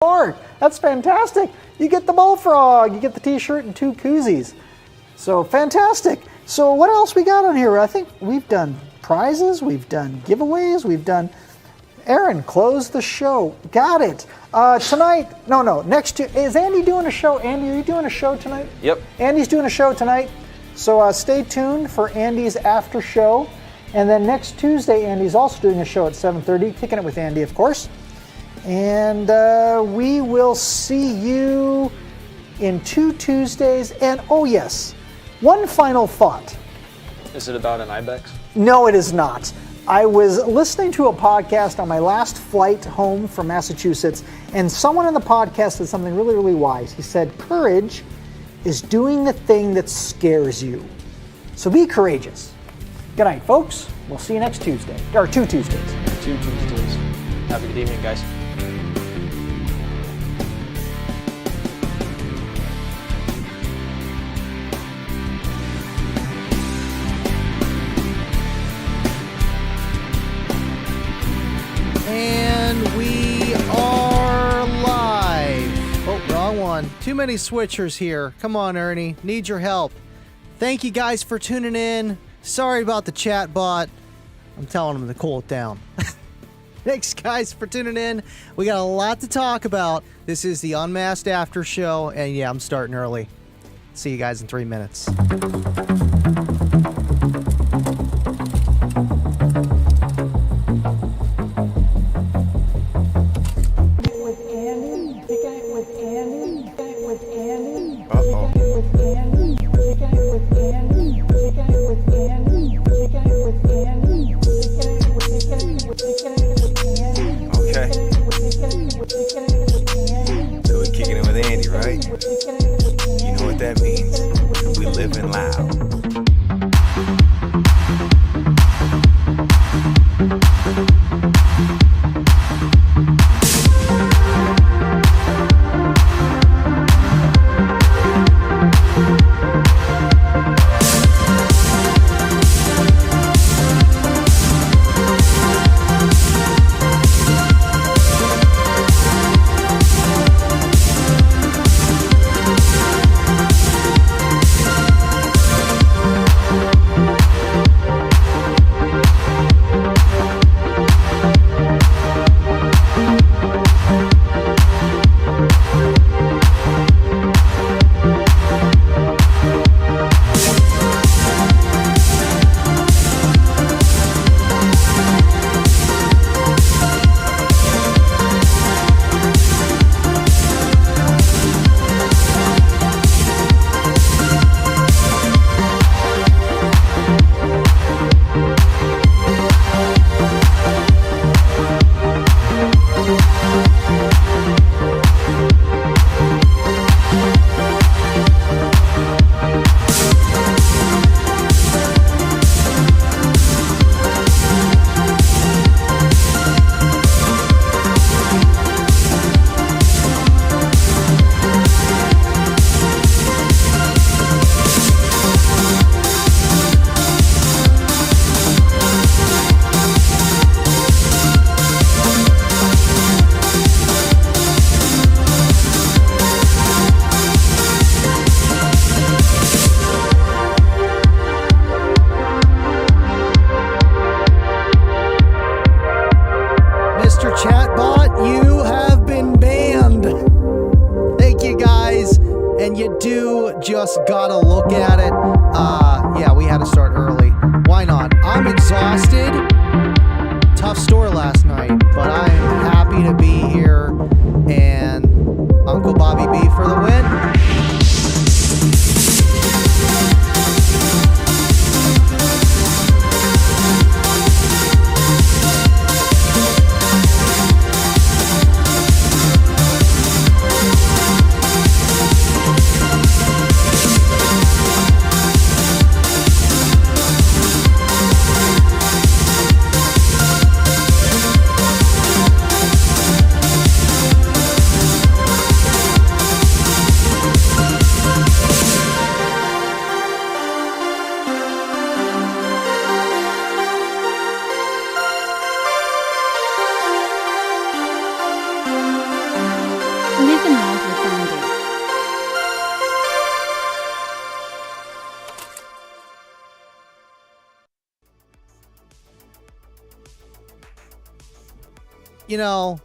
Lord, that's fantastic. You get the bullfrog, you get the t-shirt and 2 koozies. So fantastic. So what else we got on here? I think we've done prizes, we've done giveaways, we've done... Aaron, close the show. Got it. Tonight, is Andy doing a show? Andy, are you doing a show tonight? Yep. Andy's doing a show tonight. So stay tuned for Andy's after show. And then next Tuesday, Andy's also doing a show at 7:30, Kicking It with Andy, of course. And we will see you in 2 Tuesdays. And oh yes, one final thought. Is it about an ibex? No, it is not. I was listening to a podcast on my last flight home from Massachusetts, and someone in the podcast said something really, really wise. He said, courage is doing the thing that scares you. So be courageous. Good night, folks. We'll see you next Tuesday, or 2 Tuesdays. 2 Tuesdays. Have a good evening, guys. And we are live. Oh, wrong one. Too many switchers here. Come on, Ernie. Need your help. Thank you guys for tuning in. Sorry about the chat bot. I'm telling them to cool it down. Thanks, guys, for tuning in. We got a lot to talk about. This is the UnMasked After Show, and yeah, I'm starting early. See you guys in 3 minutes. So we're kicking it with Andy, right? You know what that means. We living loud. Just gotta look at it. Yeah, we had to start early. Why not? I'm exhausted. Tough store last night, but I am happy to be here. And Uncle Bobby B for the win. you know,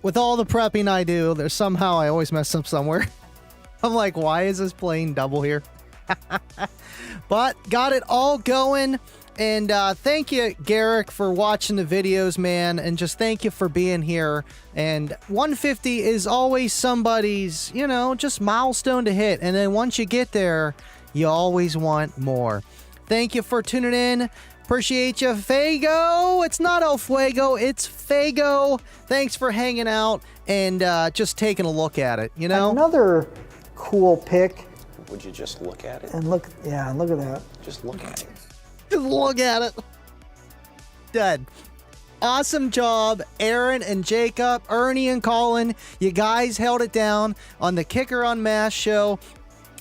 with all the prepping I do, there's somehow I always mess up somewhere. I'm like, why is this playing double here? But got it all going. And thank you, Garrick, for watching the videos, man. And just thank you for being here. And 150 is always somebody's, you know, just milestone to hit. And then once you get there, you always want more. Thank you for tuning in. Appreciate you, Fago. It's not El Fuego, it's Fago. Thanks for hanging out and just taking a look at it, you know? Another cool pick. Would you just look at it? And look, yeah, look at that. Just look at it. Just look at it. Dead. Awesome job, Aaron and Jacob, Ernie and Colin. You guys held it down on the Kicker UnMasked show.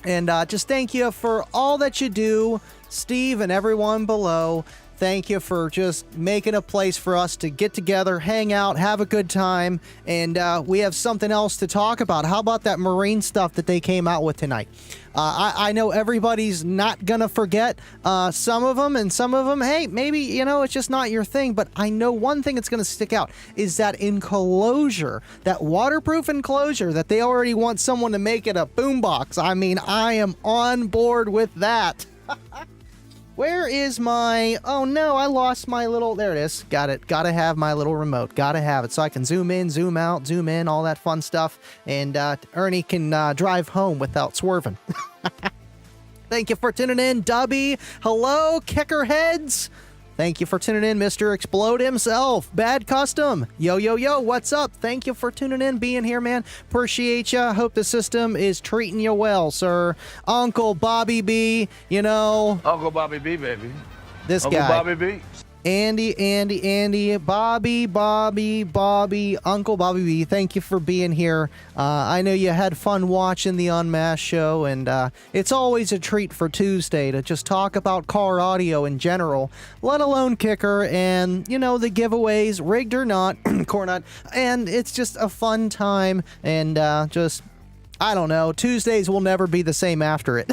And just thank you for all that you do, Steve and everyone below. Thank you for just making a place for us to get together, hang out, have a good time, and we have something else to talk about. How about that Marine stuff that they came out with tonight? I know everybody's not going to forget some of them, and some of them, hey, maybe, you know, it's just not your thing, but I know one thing that's going to stick out is that enclosure, that waterproof enclosure that they already want someone to make it a boombox. I mean, I am on board with that. Where is my... Oh, no, I lost my little... There it is. Got it. Gotta have my little remote. Gotta have it so I can zoom in, zoom out, zoom in, all that fun stuff. And Ernie can drive home without swerving. Thank you for tuning in, Dubby. Hello, Kicker Heads. Thank you for tuning in, Mr. Explode himself. Bad Custom. Yo, yo, yo, what's up? Thank you for tuning in, being here, man. Appreciate ya. Hope the system is treating you well, sir. Uncle Bobby B, you know. Uncle Bobby B, baby. This Uncle guy. Bobby B. Andy, Bobby, Uncle Bobby B, thank you for being here. I know you had fun watching the UnMasked show, and it's always a treat for Tuesday to just talk about car audio in general, let alone Kicker and, you know, the giveaways, rigged or not, Cornut, and it's just a fun time, and just, I don't know, Tuesdays will never be the same after it.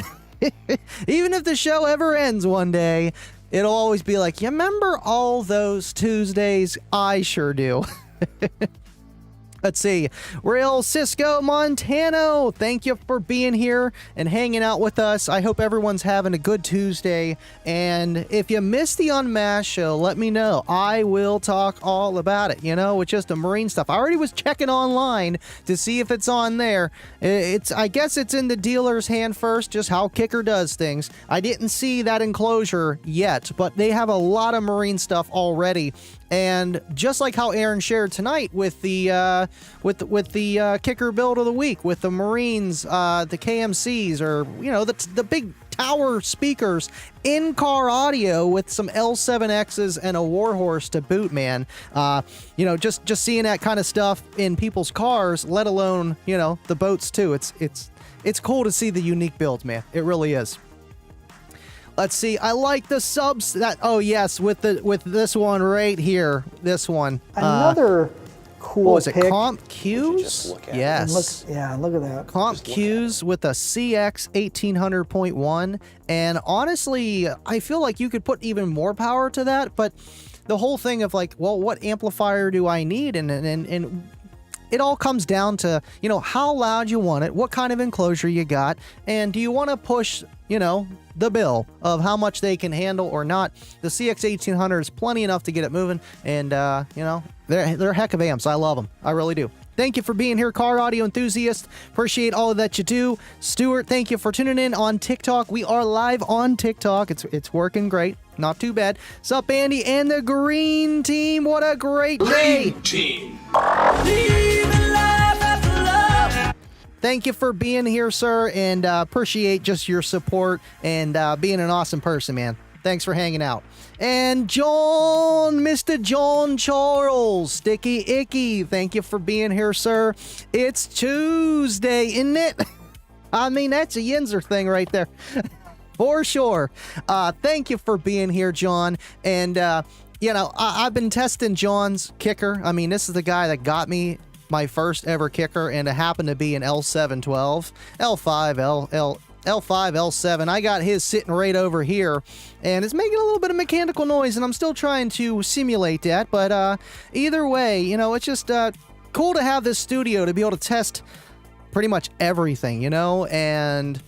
Even if the show ever ends one day, it'll always be like, you remember all those Tuesdays? I sure do. Let's see. Real Cisco Montano, thank you for being here and hanging out with us. I hope everyone's having a good Tuesday. And if you missed the UnMasked show, let me know. I will talk all about it, you know, with just the Marine stuff. I already was checking online to see if it's on there. I guess it's in the dealer's hand first, just how Kicker does things. I didn't see that enclosure yet, but they have a lot of Marine stuff already. And just like how Aaron shared tonight with the Kicker build of the week, with the Marines, the KMCs, or, you know, the big tower speakers, in-car audio with some L7Xs and a Warhorse to boot, man. You know, just seeing that kind of stuff in people's cars, let alone, you know, the boats too. It's cool to see the unique builds, man. It really is. Let's see. I like the subs that. Oh yes, with this one right here. This one. Another cool what was it? pick. Comp Would Qs. you just look at it? Yes. Look at that. Comp Just look at Qs with a CX 1800.1, and honestly, I feel like you could put even more power to that. But the whole thing of like, well, what amplifier do I need, and it all comes down to, you know, how loud you want it, what kind of enclosure you got, and do you want to push, you know, the bill of how much they can handle or not. The CX 1800 is plenty enough to get it moving, and, you know, they're a heck of amps. I love them. I really do. Thank you for being here, car audio enthusiast. Appreciate all of that you do. Stuart, thank you for tuning in on TikTok. We are live on TikTok. It's working great. Not too bad. Sup, Andy and the Green Team. What a great day. Green Team. Thank you for being here, sir, and appreciate just your support and being an awesome person, man. Thanks for hanging out. And John, Mr. John Charles, Sticky Icky, thank you for being here, sir. It's Tuesday, isn't it? I mean, that's a Yinzer thing right there. For sure. Thank you for being here, John. And, you know, I've been testing John's Kicker. I mean, this is the guy that got me my first ever Kicker, and it happened to be an L712, L5, L5, L7. I got his sitting right over here, and it's making a little bit of mechanical noise, and I'm still trying to simulate that. But either way, you know, it's just cool to have this studio to be able to test pretty much everything, you know, and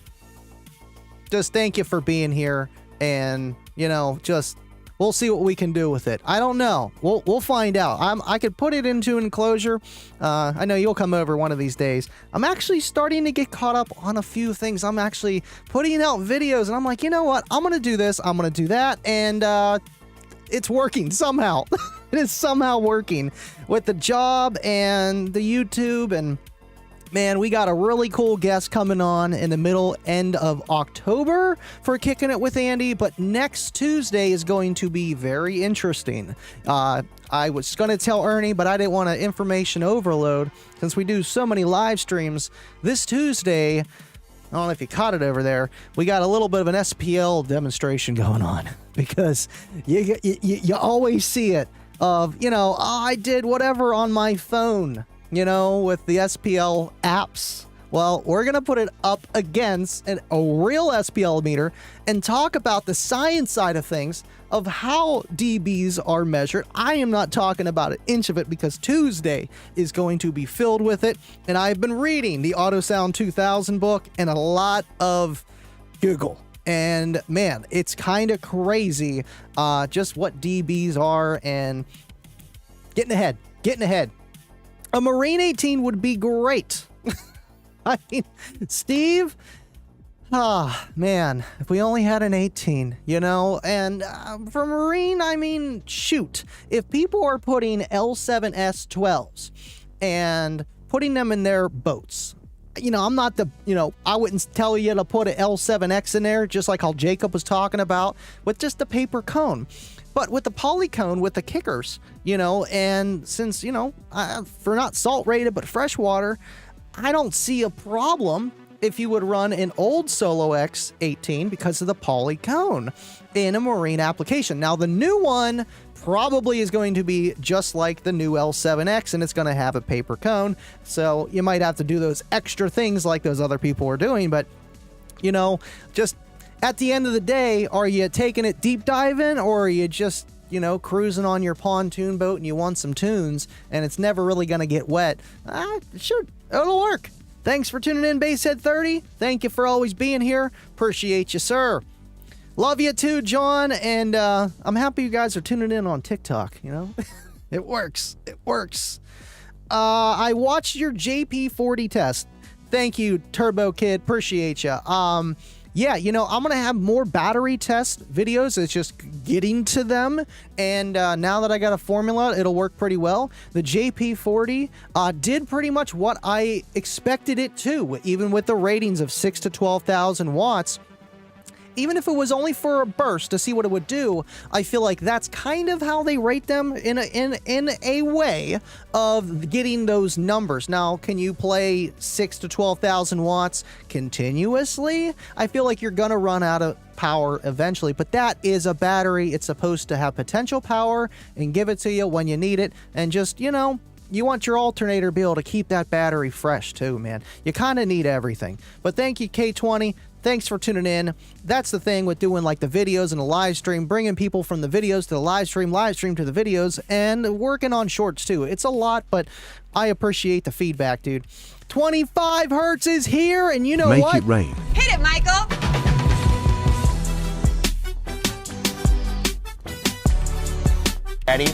just thank you for being here, and, you know, just we'll see what we can do with it. I don't know. We'll find out. I could put it into an enclosure. I know you'll come over one of these days. I'm actually starting to get caught up on a few things. I'm actually putting out videos, and I'm like, you know what? I'm going to do this. I'm going to do that. And it's working somehow. It is somehow working with the job and the YouTube. And man, we got a really cool guest coming on in the end of October for Kicking It with Andy, but next Tuesday is going to be very interesting. I was going to tell Ernie, but I didn't want to information overload since we do so many live streams. This Tuesday, I don't know if you caught it over there, we got a little bit of an SPL demonstration going on because you always see it of, you know, I did whatever on my phone, you know, with the SPL apps. Well, we're going to put it up against a real SPL meter and talk about the science side of things of how dBs are measured. I am not talking about an inch of it because Tuesday is going to be filled with it. And I've been reading the AutoSound 2000 book and a lot of Google. And man, it's kind of crazy just what dBs are and getting ahead. A Marine 18 would be great. I mean, Steve, man, if we only had an 18, you know, and for Marine, I mean, shoot, if people are putting L7S 12s and putting them in their boats, you know, I'm not I wouldn't tell you to put an L7X in there, just like how Jacob was talking about with just the paper cone. But with the polycone, with the kickers, you know, and since, you know, for not salt rated, but freshwater, I don't see a problem if you would run an old Solo X 18 because of the polycone in a marine application. Now, the new one probably is going to be just like the new L7X, and it's going to have a paper cone. So you might have to do those extra things like those other people are doing. But, you know, just at the end of the day, are you taking it deep diving, or are you just, you know, cruising on your pontoon boat and you want some tunes and it's never really going to get wet? Sure, it'll work. Thanks for tuning in, Basehead 30. Thank you for always being here. Appreciate you, sir. Love you too, John. And I'm happy you guys are tuning in on TikTok, you know. It works. I watched your JP40 test. Thank you, Turbo Kid. Appreciate you. Yeah, you know, I'm going to have more battery test videos. It's just getting to them. And now that I got a formula, it'll work pretty well. The JP40 did pretty much what I expected it to, even with the ratings of 6 to 12,000 watts. Even if it was only for a burst to see what it would do, I feel like that's kind of how they rate them in a way of getting those numbers. Now, can you play 6 to 12,000 watts continuously? I feel like you're going to run out of power eventually, but that is a battery. It's supposed to have potential power and give it to you when you need it. And just, you know, you want your alternator to be able to keep that battery fresh too, man. You kind of need everything. But thank you, K20. Thanks for tuning in. That's the thing with doing like the videos and the live stream, bringing people from the videos to the live stream to the videos, and working on shorts too. It's a lot, but I appreciate the feedback, dude. 25 hertz is here, and you know what? Make it rain. Hit it, Michael. Ready?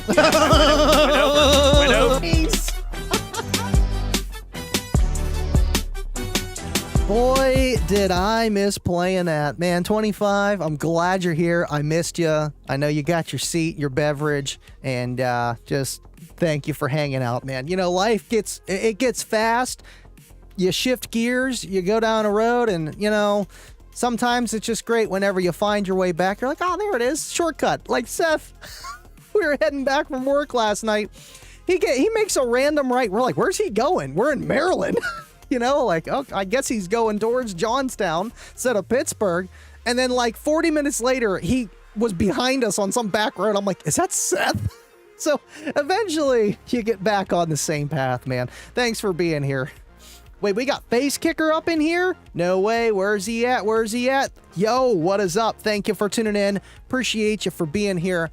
Went over. Peace. Boy, did I miss playing that. Man, 25, I'm glad you're here. I missed you. I know you got your seat, your beverage, and just thank you for hanging out, man. You know, life gets fast. You shift gears, you go down a road, and, you know, sometimes it's just great whenever you find your way back. You're like, oh, there it is, shortcut. Like Seth, we were heading back from work last night. He makes a random right. We're like, where's he going? We're in Maryland. You know, like, oh, I guess he's going towards Johnstown instead of Pittsburgh. And then like 40 minutes later, he was behind us on some back road. I'm like, is that Seth? So eventually you get back on the same path, man. Thanks for being here. Wait, we got Face Kicker up in here? No way. Where's he at? Where's he at? Yo, what is up? Thank you for tuning in. Appreciate you for being here.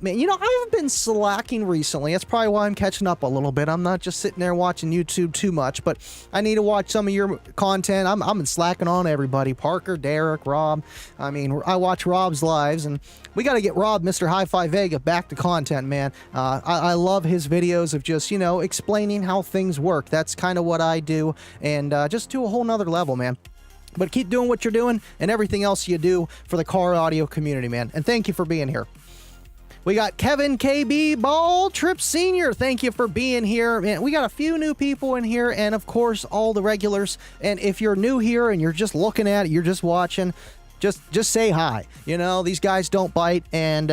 Man, you know, I've been slacking recently. That's probably why I'm catching up a little bit. I'm not just sitting there watching YouTube too much, but I need to watch some of your content. I'm been slacking on everybody. Parker, Derek, Rob. I mean, I watch Rob's lives, and we got to get Rob, Mr. Hi-Fi Vega, back to content, man. I love his videos of just, you know, explaining how things work. That's kind of what I do, and just to a whole nother level, man. But keep doing what you're doing and everything else you do for the car audio community, man. And thank you for being here. We got Kevin KB Ball Trip Sr. Thank you for being here. Man, we got a few new people in here, and of course, all the regulars. And if you're new here and you're just looking at it, you're just watching, just say hi. You know, these guys don't bite. And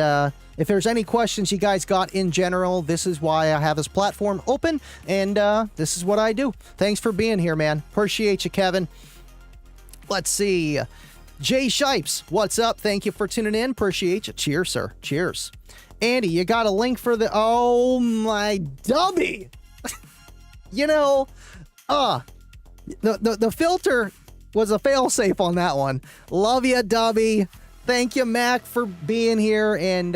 if there's any questions you guys got in general, this is why I have this platform open. And this is what I do. Thanks for being here, man. Appreciate you, Kevin. Let's see. Jay Shipes, what's up? Thank you for tuning in. Appreciate you. Cheers, sir. Cheers. Andy, you got a link for the... Oh, my dubby. You know, the filter was a failsafe on that one. Love you, dubby. Thank you, Mac, for being here. And,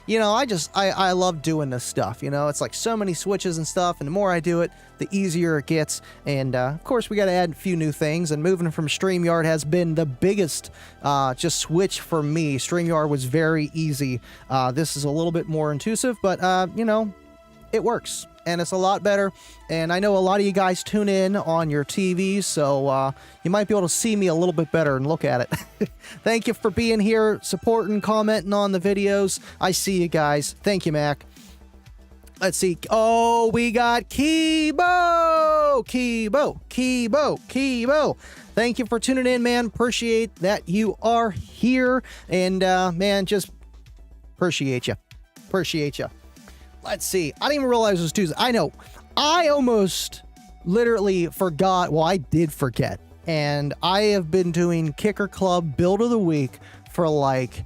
you know, I love doing this stuff. You know, it's like so many switches and stuff. And the more I do it, the easier it gets. And, of course, we got to add a few new things. And moving from StreamYard has been the biggest just switch for me. StreamYard was very easy. This is a little bit more intrusive, but, you know, it works. And it's a lot better. And I know a lot of you guys tune in on your TVs, so you might be able to see me a little bit better and look at it. Thank you for being here, supporting, commenting on the videos. I see you guys. Thank you, Mac. Let's see. Oh, we got Kibo! Kibo! Thank you for tuning in, man. Appreciate that you are here. And, man, just appreciate you. Appreciate you. Let's see. I didn't even realize it was Tuesday. I know. I almost literally forgot. Well, I did forget. And I have been doing Kicker Club Build of the Week for like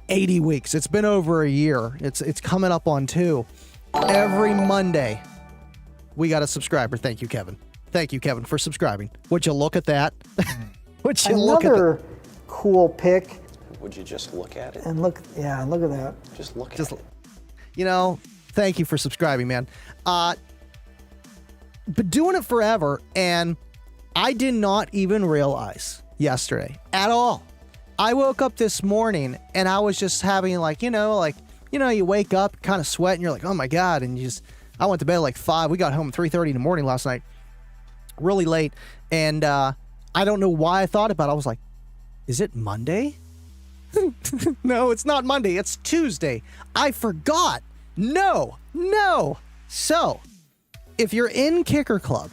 80 weeks. It's been over a year. It's coming up on 2. Every Monday, we got a subscriber. Thank you, Kevin. Thank you, Kevin, for subscribing. Would you look at that? Would you look at that? Another cool pick. Would you just look at it? And look at that. Just look at it. You know, thank you for subscribing, man. But doing it forever, and I did not even realize yesterday at all. I woke up this morning, and I was just having you wake up, kind of sweat, and you're like, oh my God. And I went to bed at like 5. We got home at 3:30 in the morning last night, really late. And I don't know why I thought about it. I was like, is it Monday? No, it's not Monday. It's Tuesday. I forgot. No. So, if you're in Kicker Club,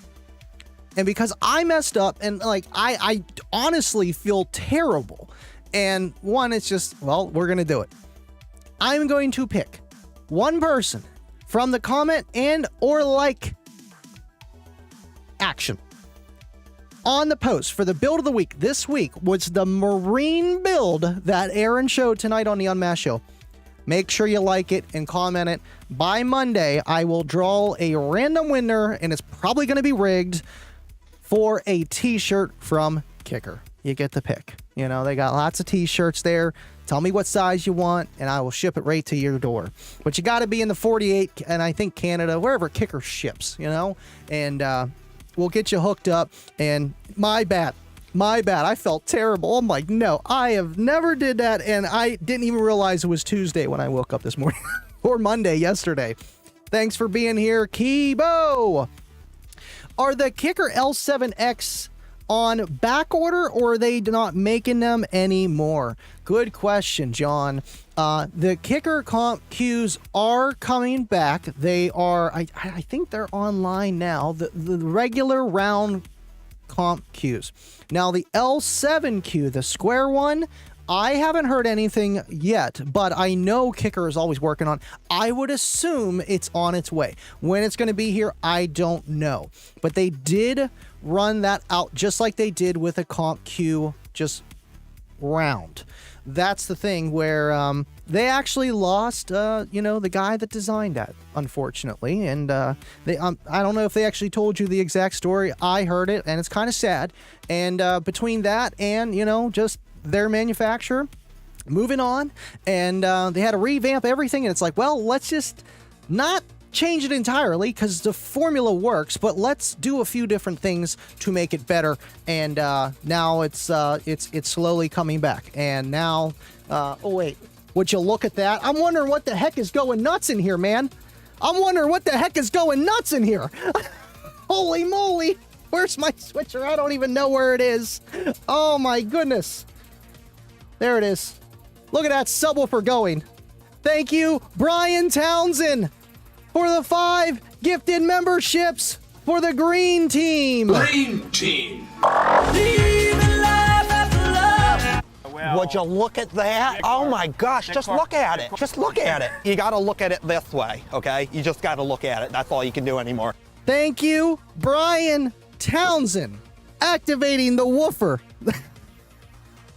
and because I messed up, and like, I honestly feel terrible. And one, it's just, well, we're going to do it. I'm going to pick one person from the comment and or like action on the post for the build of the week. This week was the Marine build that Aaron showed tonight on the UnMasked show. Make sure you like it and comment it. By Monday, I will draw a random winner, and it's probably going to be rigged, for a t-shirt from Kicker. You get the pick. You know, they got lots of t-shirts there. Tell me what size you want, and I will ship it right to your door. But you got to be in the 48, and I think Canada, wherever Kicker ships, you know? And we'll get you hooked up. And my bad. I felt terrible. I'm like, no, I have never did that, and I didn't even realize it was Tuesday when I woke up this morning. Or Monday, yesterday. Thanks for being here, Kibo. Are the Kicker L7X on back order, or are they not making them anymore? Good question, John. The Kicker comp Qs are coming back. They are, I think they're online now. The regular round comp Qs. Now the L7Q, the square one, I haven't heard anything yet, but I know Kicker is always working on. I would assume it's on its way. When it's going to be here, I don't know. But they did run that out just like they did with a comp Q just round. That's the thing where they actually lost, the guy that designed that, unfortunately. And they, I don't know if they actually told you the exact story. I heard it, and it's kind of sad. And between that and, just their manufacturer, moving on, and they had to revamp everything. And it's like, well, let's just not change it entirely because the formula works, but let's do a few different things to make it better. And now it's slowly coming back. And now, oh wait, would you look at that? I'm wondering what the heck is going nuts in here, man. I'm wondering what the heck is going nuts in here. Holy moly! Where's my switcher? I don't even know where it is. Oh my goodness! There it is. Look at that subwoofer going. Thank you, Brian Townsend, for the 5 gifted memberships for the Green Team. Green Team. Would you look at that? Oh my gosh, just look at it. Just look at it. You gotta look at it this way, okay? You just gotta look at it. That's all you can do anymore. Thank you, Brian Townsend, activating the woofer.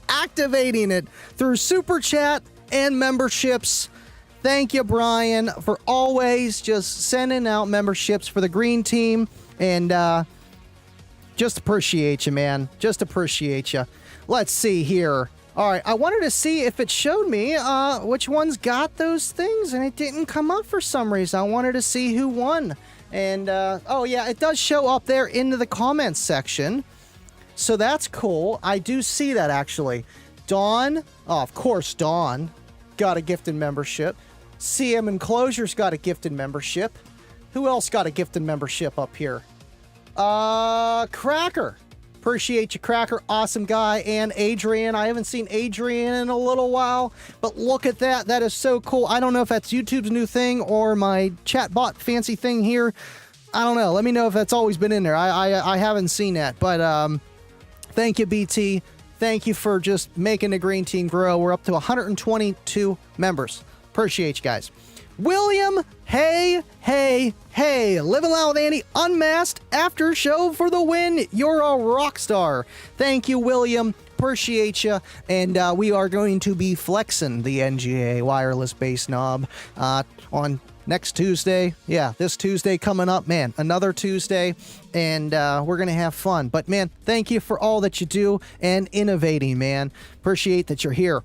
Activating it through Super Chat and memberships. Thank you, Brian, for always just sending out memberships for the Green Team. And just appreciate you, man. Just appreciate you. Let's see here. All right, I wanted to see if it showed me which ones got those things, and it didn't come up for some reason. I wanted to see who won. And, oh, yeah, it does show up there into the comments section. So that's cool. I do see that, actually. Dawn, oh, of course, Dawn got a gifted membership. CM Enclosures got a gifted membership. Who else got a gifted membership up here? Cracker. Appreciate you, Cracker. Awesome guy. And Adrian. I haven't seen Adrian in a little while, but look at that. That is so cool. I don't know if that's YouTube's new thing or my chatbot fancy thing here. I don't know. Let me know if that's always been in there. I haven't seen that, but thank you, BT. Thank you for just making the Green Team grow. We're up to 122 members. Appreciate you guys. William, hey. Livin Loud with Andy, UnMasked, after show for the win. You're a rock star. Thank you, William. Appreciate you. And we are going to be flexing the NGA wireless bass knob on next Tuesday. Yeah, this Tuesday coming up, man. Another Tuesday. And we're going to have fun. But, man, thank you for all that you do and innovating, man. Appreciate that you're here.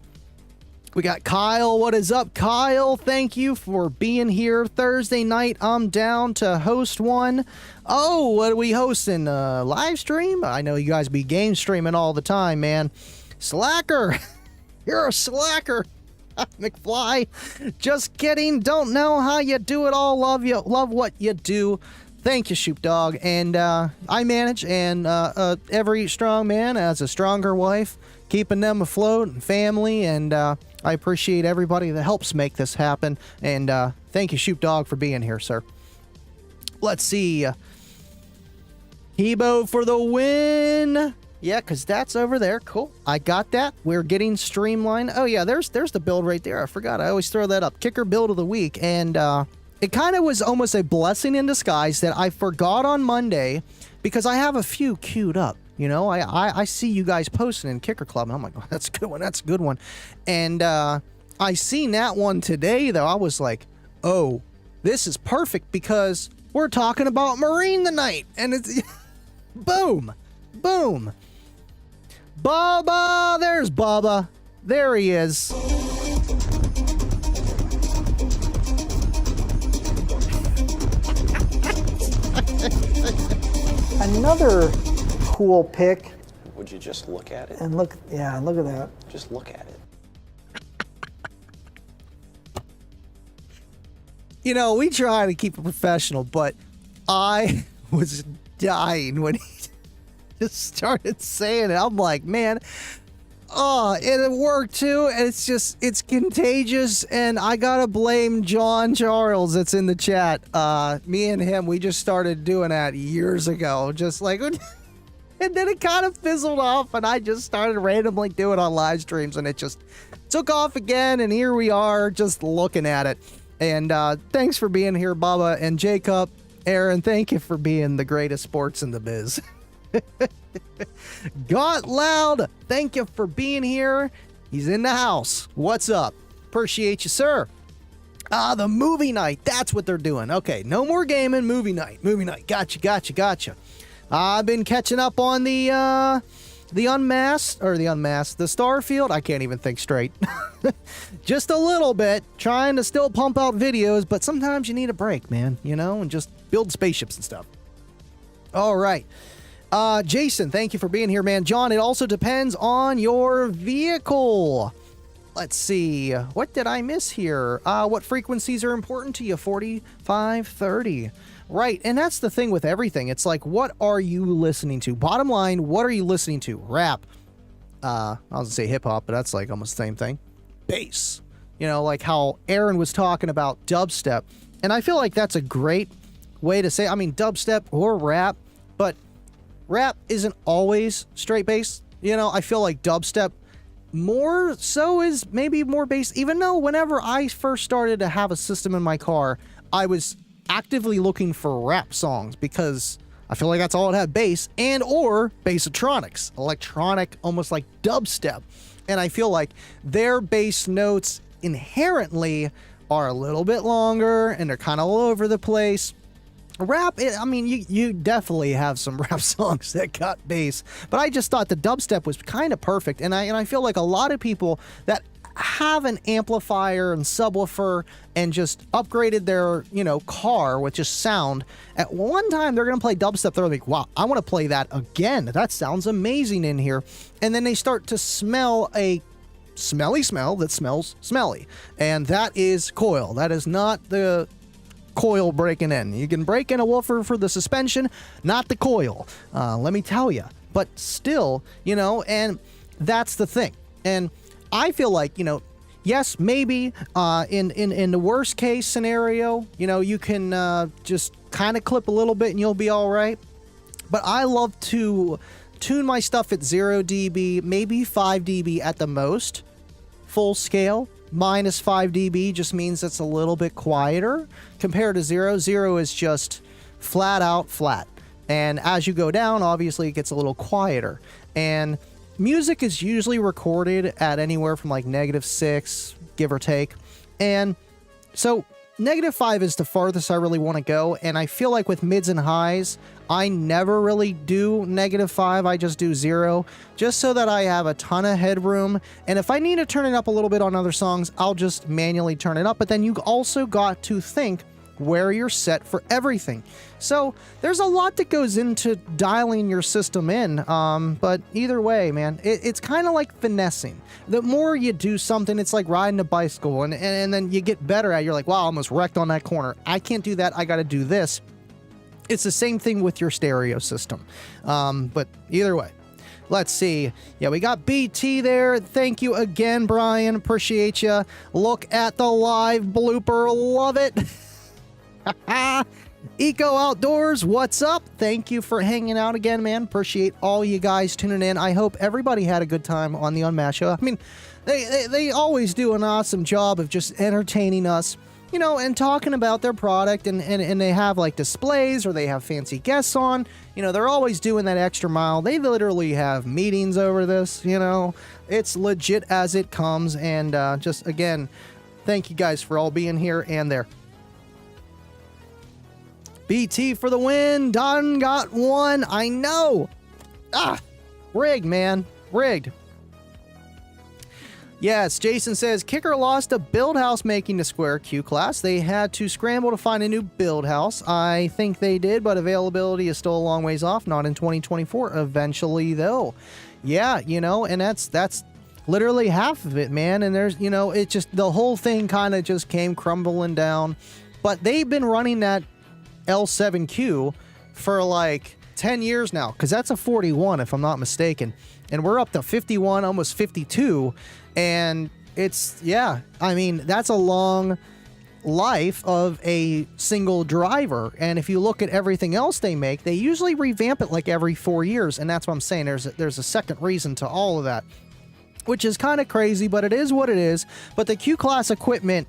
We got Kyle. What is up, Kyle? Thank you for being here. Thursday night, I'm down to host one. Oh, what are we hosting? Live stream? I know you guys be game streaming all the time, man. Slacker. You're a slacker. McFly. Just kidding. Don't know how you do it all. Love you. Love what you do. Thank you, Shoop Dog. And I manage, and every strong man has a stronger wife, keeping them afloat and family, and I appreciate everybody that helps make this happen. And thank you, Shoop Dog, for being here, sir. Let's see. Hebo for the win. Yeah, because that's over there. Cool. I got that. We're getting streamlined. Oh, yeah, there's the build right there. I forgot. I always throw that up. Kicker build of the week. And it kind of was almost a blessing in disguise that I forgot on Monday because I have a few queued up. You know, I see you guys posting in Kicker Club, and I'm like, oh, that's a good one. That's a good one. And I seen that one today, though. I was like, oh, this is perfect because we're talking about Marine tonight. And it's boom, boom. Bubba, there's Bubba. There he is. Another cool pick. Would you just look at it? And look, yeah, look at that. Just look at it. You know, we try to keep it professional, but I was dying when he just started saying it. I'm like, man, oh, and it worked too. And it's contagious. And I gotta blame John Charles that's in the chat. Me and him, we just started doing that years ago. Just like, and then it kind of fizzled off, and I just started randomly doing it on live streams, and it just took off again. And here we are, just looking at it. And thanks for being here, Bubba and Jacob. Aaron, thank you for being the greatest sports in the biz. Got Loud, thank you for being here. He's in the house. What's up? Appreciate you, sir. The movie night. That's what they're doing. Okay, no more gaming. Movie night. Movie night. Gotcha. I've been catching up on the UnMasked, the Starfield. I can't even think straight. Just a little bit. Trying to still pump out videos, but sometimes you need a break, man, and just build spaceships and stuff. All right. Jason, thank you for being here, man. John, it also depends on your vehicle. Let's see. What did I miss here? What frequencies are important to you? 45, 30. Right, and that's the thing with everything. It's like, what are you listening to? Bottom line, what are you listening to? Rap. I was going to say hip-hop, but that's like almost the same thing. Bass. Like how Aaron was talking about dubstep. And I feel like that's a great way to say, dubstep or rap, but rap isn't always straight bass. I feel like dubstep more so is maybe more bass, even though whenever I first started to have a system in my car, I was actively looking for rap songs because I feel like that's all it had, bass and or bassatronics, electronic, almost like dubstep. And I feel like their bass notes inherently are a little bit longer and they're kind of all over the place. Rap, you definitely have some rap songs that got bass, but I just thought the dubstep was kind of perfect, and I feel like a lot of people that have an amplifier and subwoofer and just upgraded their car with just sound, at one time they're gonna play dubstep, they're like, wow, I want to play that again, that sounds amazing in here, and then they start to smell a smelly smell that smells smelly, and that is coil. That is not the coil breaking in. You can break in a woofer for the suspension, not the coil. Let me tell you. But still, and that's the thing. And I feel like, yes, maybe in the worst case scenario, you can just kind of clip a little bit and you'll be all right. But I love to tune my stuff at 0 dB, maybe 5 dB at the most, full scale. Minus 5 dB just means it's a little bit quieter compared to 0. 0 is just flat out flat. And as you go down, obviously it gets a little quieter. And music is usually recorded at anywhere from like -6, give or take. And so -5 is the farthest I really want to go. And I feel like with mids and highs, I never really do -5. I just do 0, just so that I have a ton of headroom. And if I need to turn it up a little bit on other songs, I'll just manually turn it up. But then you also got to think where you're set for everything. So there's a lot that goes into dialing your system in. But either way, man, it's kind of like finessing. The more you do something, it's like riding a bicycle, and then you get better at it. You're like, wow, I almost wrecked on that corner. I can't do that. I got to do this. It's the same thing with your stereo system. But either way, let's see. Yeah, we got BT there. Thank you again, Brian. Appreciate you. Look at the live blooper. Love it. Eco Outdoors, what's up? Thank you for hanging out again, man. Appreciate all you guys tuning in. I hope everybody had a good time on the UnMasked show. They always do an awesome job of just entertaining us, and talking about their product, and they have like displays or they have fancy guests on. They're always doing that extra mile. They literally have meetings over this, It's legit as it comes, and just again, thank you guys for all being here and there. BT for the win. Done got one. I know. Rigged, man. Rigged. Yes, Jason says, Kicker lost a build house making the Square Q class. They had to scramble to find a new build house. I think they did, but availability is still a long ways off. Not in 2024. Eventually, though. Yeah, and that's literally half of it, man. And there's, it just, the whole thing kind of just came crumbling down. But they've been running that L7Q for like 10 years now, because that's a 41 if I'm not mistaken, and we're up to 51, almost 52, and it's, that's a long life of a single driver. And if you look at everything else they make, they usually revamp it like every 4 years, and that's what I'm saying. There's a second reason to all of that, which is kind of crazy, but it is what it is. But the Q class equipment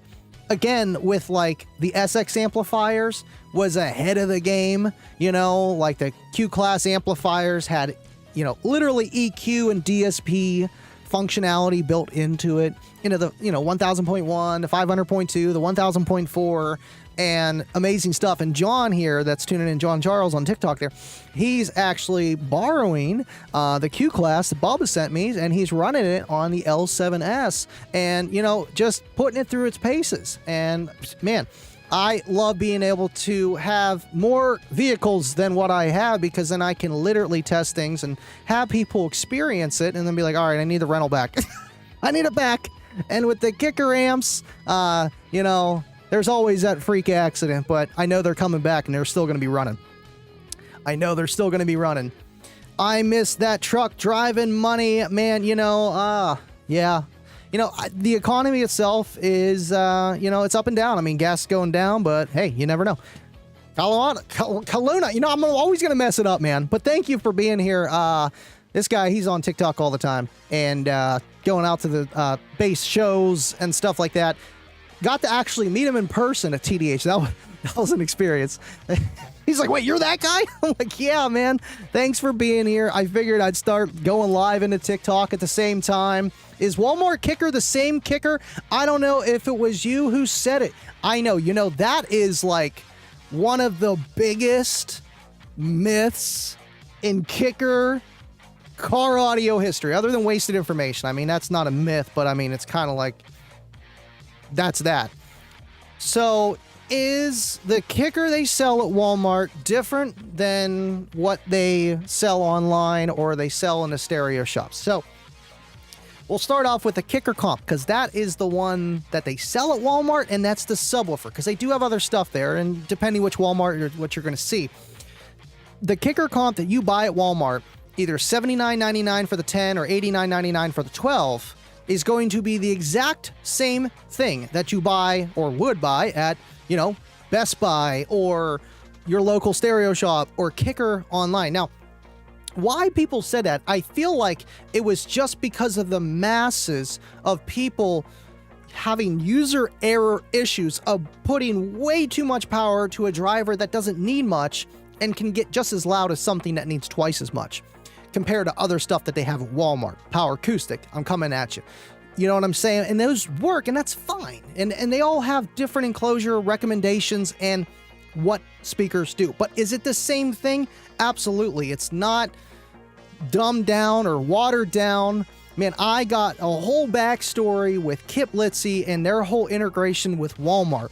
again, with like the SX amplifiers was ahead of the game, like the Q class amplifiers had, literally EQ and DSP functionality built into it, the 1000.1, the 500.2, the 1000.4, and amazing stuff. And John here, that's tuning in, John Charles on TikTok there, he's actually borrowing the Q class that Bubba sent me, and he's running it on the L7S, and just putting it through its paces. And man, I love being able to have more vehicles than what I have, because then I can literally test things and have people experience it and then be like, all right, I need the rental back. I need it back. And with the kicker amps, there's always that freak accident, but I know they're coming back and they're still going to be running. I miss that truck driving money, man. Yeah. The economy itself is, it's up and down. I mean, gas is going down, but hey, you never know. Kaluna, I'm always going to mess it up, man. But thank you for being here. This guy, he's on TikTok all the time and going out to the base shows and stuff like that. Got to actually meet him in person at TDH. That was an experience. He's like, wait, you're that guy? I'm like, yeah, man. Thanks for being here. I figured I'd start going live into TikTok at the same time. Is Walmart kicker the same kicker? I don't know if it was you who said it. I know, that is like one of the biggest myths in kicker car audio history, other than wasted information. I mean, that's not a myth, but I mean, it's kind of like, that's that. So is the kicker they sell at Walmart different than what they sell online or they sell in the stereo shops? So we'll start off with the kicker comp, because that is the one that they sell at Walmart, and that's the subwoofer, because they do have other stuff there, and depending which Walmart or what you're going to see. The kicker comp that you buy at Walmart, either $79.99 for the 10 or $89.99 for the 12, is going to be the exact same thing that you buy or would buy at, Best Buy or your local stereo shop or Kicker online. Now, why people said that, I feel like it was just because of the masses of people having user error issues of putting way too much power to a driver that doesn't need much and can get just as loud as something that needs twice as much, compared to other stuff that they have at Walmart. Power acoustic, I'm coming at you. You know what I'm saying? And those work, and that's fine. And they all have different enclosure recommendations and what speakers do. But is it the same thing? Absolutely. It's not dumbed down or watered down. Man, I got a whole backstory with Kip Litzy and their whole integration with Walmart.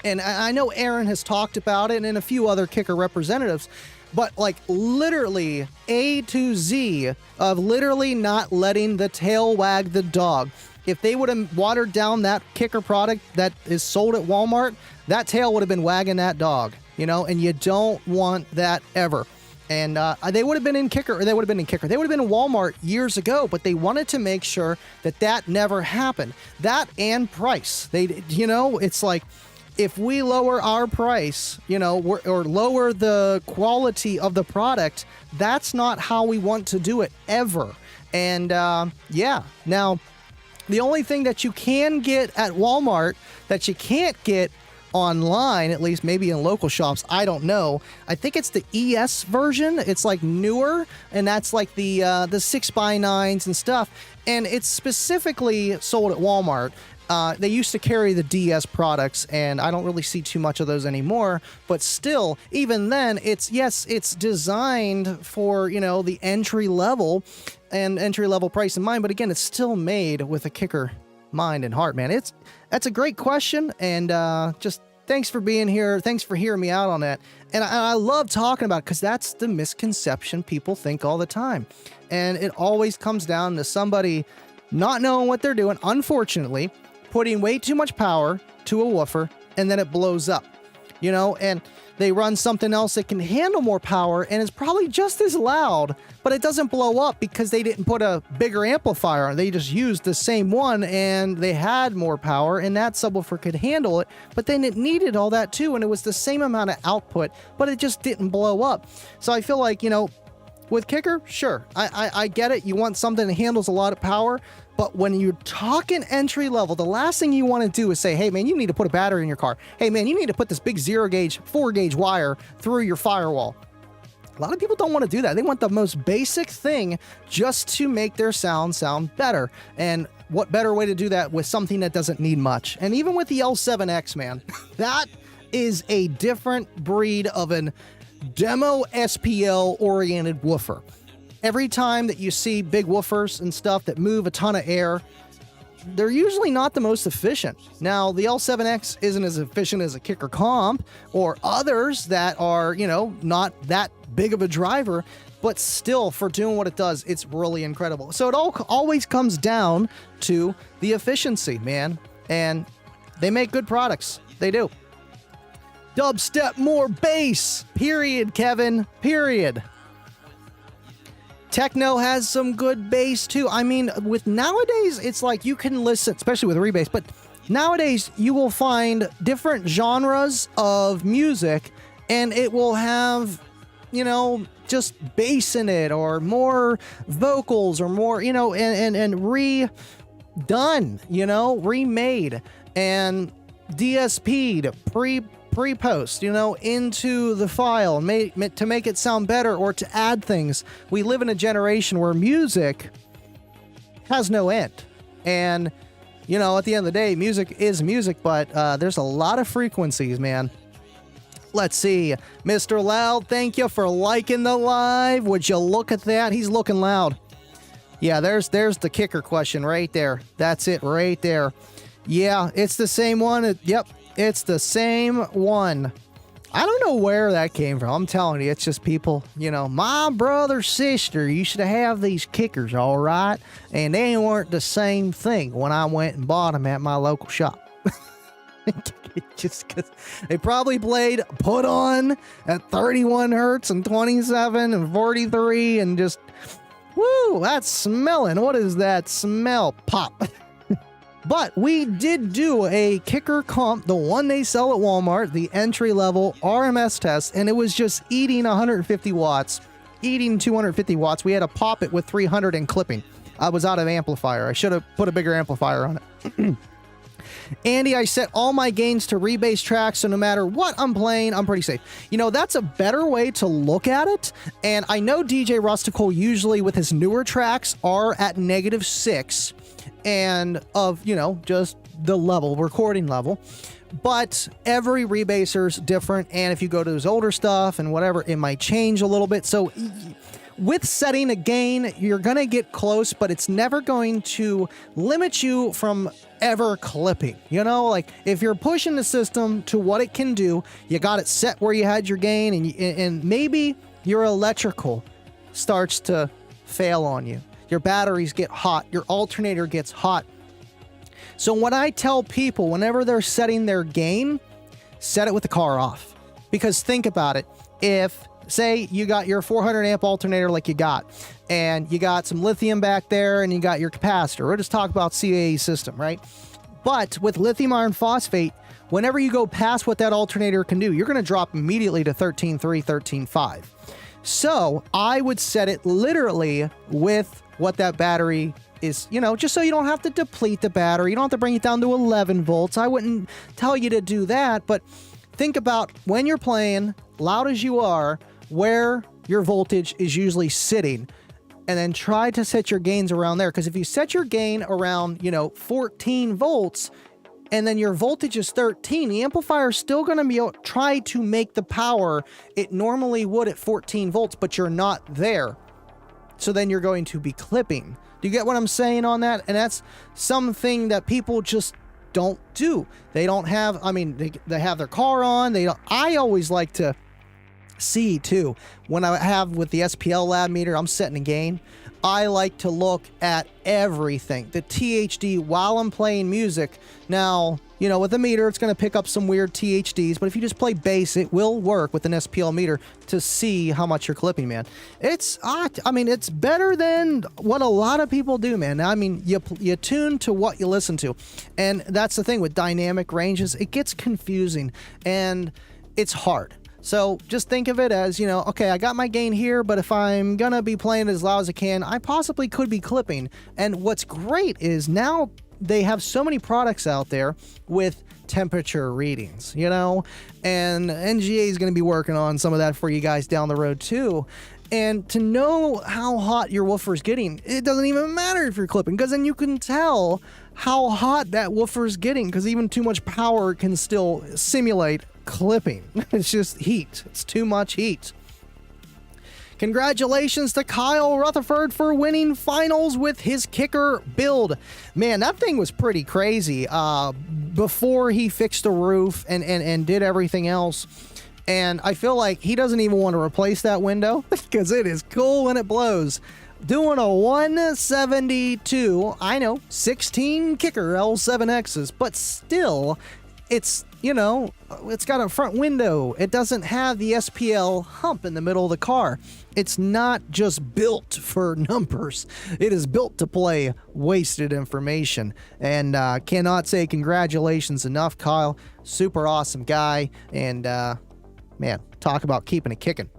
And I know Aaron has talked about it and a few other kicker representatives, but like literally A to Z of literally not letting the tail wag the dog. If they would have watered down that kicker product that is sold at Walmart, that tail would have been wagging that dog, and you don't want that ever. And they would have been in Kicker, or they would have been in Kicker. They would have been in Walmart years ago, but they wanted to make sure that never happened. That and price. It's like, if we lower our price, or lower the quality of the product, that's not how we want to do it ever. And now, the only thing that you can get at Walmart that you can't get online, at least maybe in local shops, I don't know. I think it's the ES version. It's like newer, and that's like the 6x9s and stuff. And it's specifically sold at Walmart. They used to carry the DS products, and I don't really see too much of those anymore. But still, even then, it's designed for, the entry level and entry level price in mind. But again, it's still made with a kicker mind and heart, man. That's a great question, and just thanks for being here. Thanks for hearing me out on that. And I love talking about it, because that's the misconception people think all the time. And it always comes down to somebody not knowing what they're doing, unfortunately, putting way too much power to a woofer, and then it blows up, and they run something else that can handle more power and is probably just as loud, but it doesn't blow up because they didn't put a bigger amplifier on. They just used the same one, and they had more power, and that subwoofer could handle it, but then it needed all that too, and it was the same amount of output, but it just didn't blow up. So I feel like, with kicker, sure, I get it. You want something that handles a lot of power, but when you're talking entry level, the last thing you want to do is say, hey man, you need to put a battery in your car. Hey man, you need to put this big 0-gauge, 4-gauge wire through your firewall. A lot of people don't want to do that. They want the most basic thing just to make their sound better. And what better way to do that with something that doesn't need much? And even with the L7X, man, that is a different breed of an demo SPL oriented woofer. Every time that you see big woofers and stuff that move a ton of air, they're usually not the most efficient. Now, the L7X isn't as efficient as a kicker comp or others that are, you know, not that big of a driver, but still, for doing what it does, it's really incredible. So it always comes down to the efficiency, man. And they make good products. They do. Dubstep more bass. Period, Kevin. Period. Techno has some good bass too. I mean, with nowadays, it's like you can listen, especially with rebass, but nowadays you will find different genres of music and it will have, you know, just bass in it or more vocals or more, you know, and redone, you know, remade and DSP'd, pre-post, you know, into the file to make it sound better or to add things. We live in a generation where music has no end. And, you know, at the end of the day, music is music, but there's a lot of frequencies, man. Let's see. Mr. Loud, thank you for liking the live. Would you look at that? He's looking loud. Yeah, there's the kicker question right there. That's it right there. Yeah, it's the same one. Yep. It's the same one. I don't know where that came from. I'm telling you, it's just people, you know, my brother, sister used to have these kickers, all right? And they weren't the same thing when I went and bought them at my local shop. Just because they probably put on at 31 hertz and 27 and 43 and just, woo, that's smelling. What is that smell? Pop. But we did do a kicker comp, the one they sell at Walmart, the entry-level RMS test, and it was just eating 150 watts, eating 250 watts. We had to pop it with 300 and clipping. I was out of amplifier. I should have put a bigger amplifier on it. Andy, I set all my gains to rebass tracks, so no matter what I'm playing, I'm pretty safe. You know, that's a better way to look at it, and I know DJ Rustical usually with his newer tracks are at -6, and of, you know, just the level, recording level. But every rebasser's different, and if you go to his older stuff and whatever, it might change a little bit. So with setting a gain, you're going to get close, but it's never going to limit you from ever clipping. You know, like if you're pushing the system to what it can do, you got it set where you had your gain, and maybe your electrical starts to fail on you. Your batteries get hot, your alternator gets hot. So when I tell people, whenever they're setting their gain, set it with the car off. Because think about it. If, say, you got your 400 amp alternator like you got, and you got some lithium back there, and you got your capacitor. We'll just talk about CAE system, right? But with lithium iron phosphate, whenever you go past what that alternator can do, you're going to drop immediately to 13.3, 13.5. So I would set it literally with what that battery is, you know, just so you don't have to deplete the battery. You don't have to bring it down to 11 volts. I wouldn't tell you to do that, but think about when you're playing, loud as you are, where your voltage is usually sitting, and then try to set your gains around there. Because if you set your gain around, you know, 14 volts, and then your voltage is 13, the amplifier is still going to be able to try to make the power it normally would at 14 volts, but you're not there. So then you're going to be clipping. Do you get what I'm saying on that? And that's something that people just don't do. They don't have, I mean, they have their car on. I always like to see too, when I have with the SPL lab meter, I'm setting a gain. I like to look at everything, the THD, while I'm playing music. Now, you know, with the meter, it's going to pick up some weird THDs, but if you just play bass, it will work with an SPL meter to see how much you're clipping, man. It's, I mean, it's better than what a lot of people do, man. I mean, you tune to what you listen to, and that's the thing with dynamic ranges. It gets confusing, and it's hard. So just think of it as, okay, I got my gain here, but if I'm gonna be playing as loud as I can, I possibly could be clipping. And what's great is now they have so many products out there with temperature readings, and NGA is going to be working on some of that for you guys down the road too. And to know how hot your woofer is getting, it doesn't even matter if you're clipping, because then you can tell how hot that woofer is getting, because even too much power can still simulate clipping. It's just heat. It's too much heat. Congratulations to Kyle Rutherford for winning finals with his kicker build. Man, that thing was pretty crazy before he fixed the roof and did everything else. And I feel like he doesn't even want to replace that window because it is cool when it blows. Doing a 172, I know, 16 kicker L7Xs, but still, it's, it's got a front window. It doesn't have the SPL hump in the middle of the car. It's not just built for numbers. It is built to play wasted information. And cannot say congratulations enough, Kyle. Super awesome guy. And, man, talk about keeping it kicking.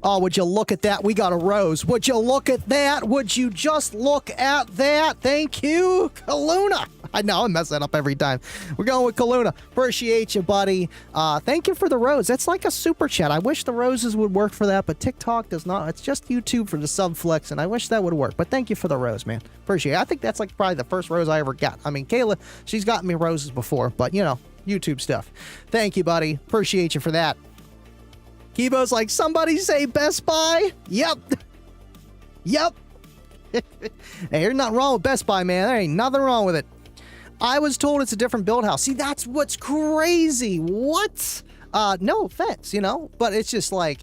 Oh, would you look at that? We got a rose. Would you look at that? Would you just look at that? Thank you, Kaluna. I know I mess that up every time. We're going with Kaluna. Appreciate you, buddy. Thank you for the rose. That's like a super chat. I wish the roses would work for that, but TikTok does not. It's just YouTube for the sub flex, and I wish that would work. But thank you for the rose, man. Appreciate it. I think that's like probably the first rose I ever got. I mean, Kayla, she's gotten me roses before, but YouTube stuff. Thank you, buddy. Appreciate you for that. Kibo's like, somebody say Best Buy? Yep. Hey, there's nothing wrong with Best Buy, man. There ain't nothing wrong with it. I was told it's a different build house. See, that's what's crazy. What? No offense, but it's just like,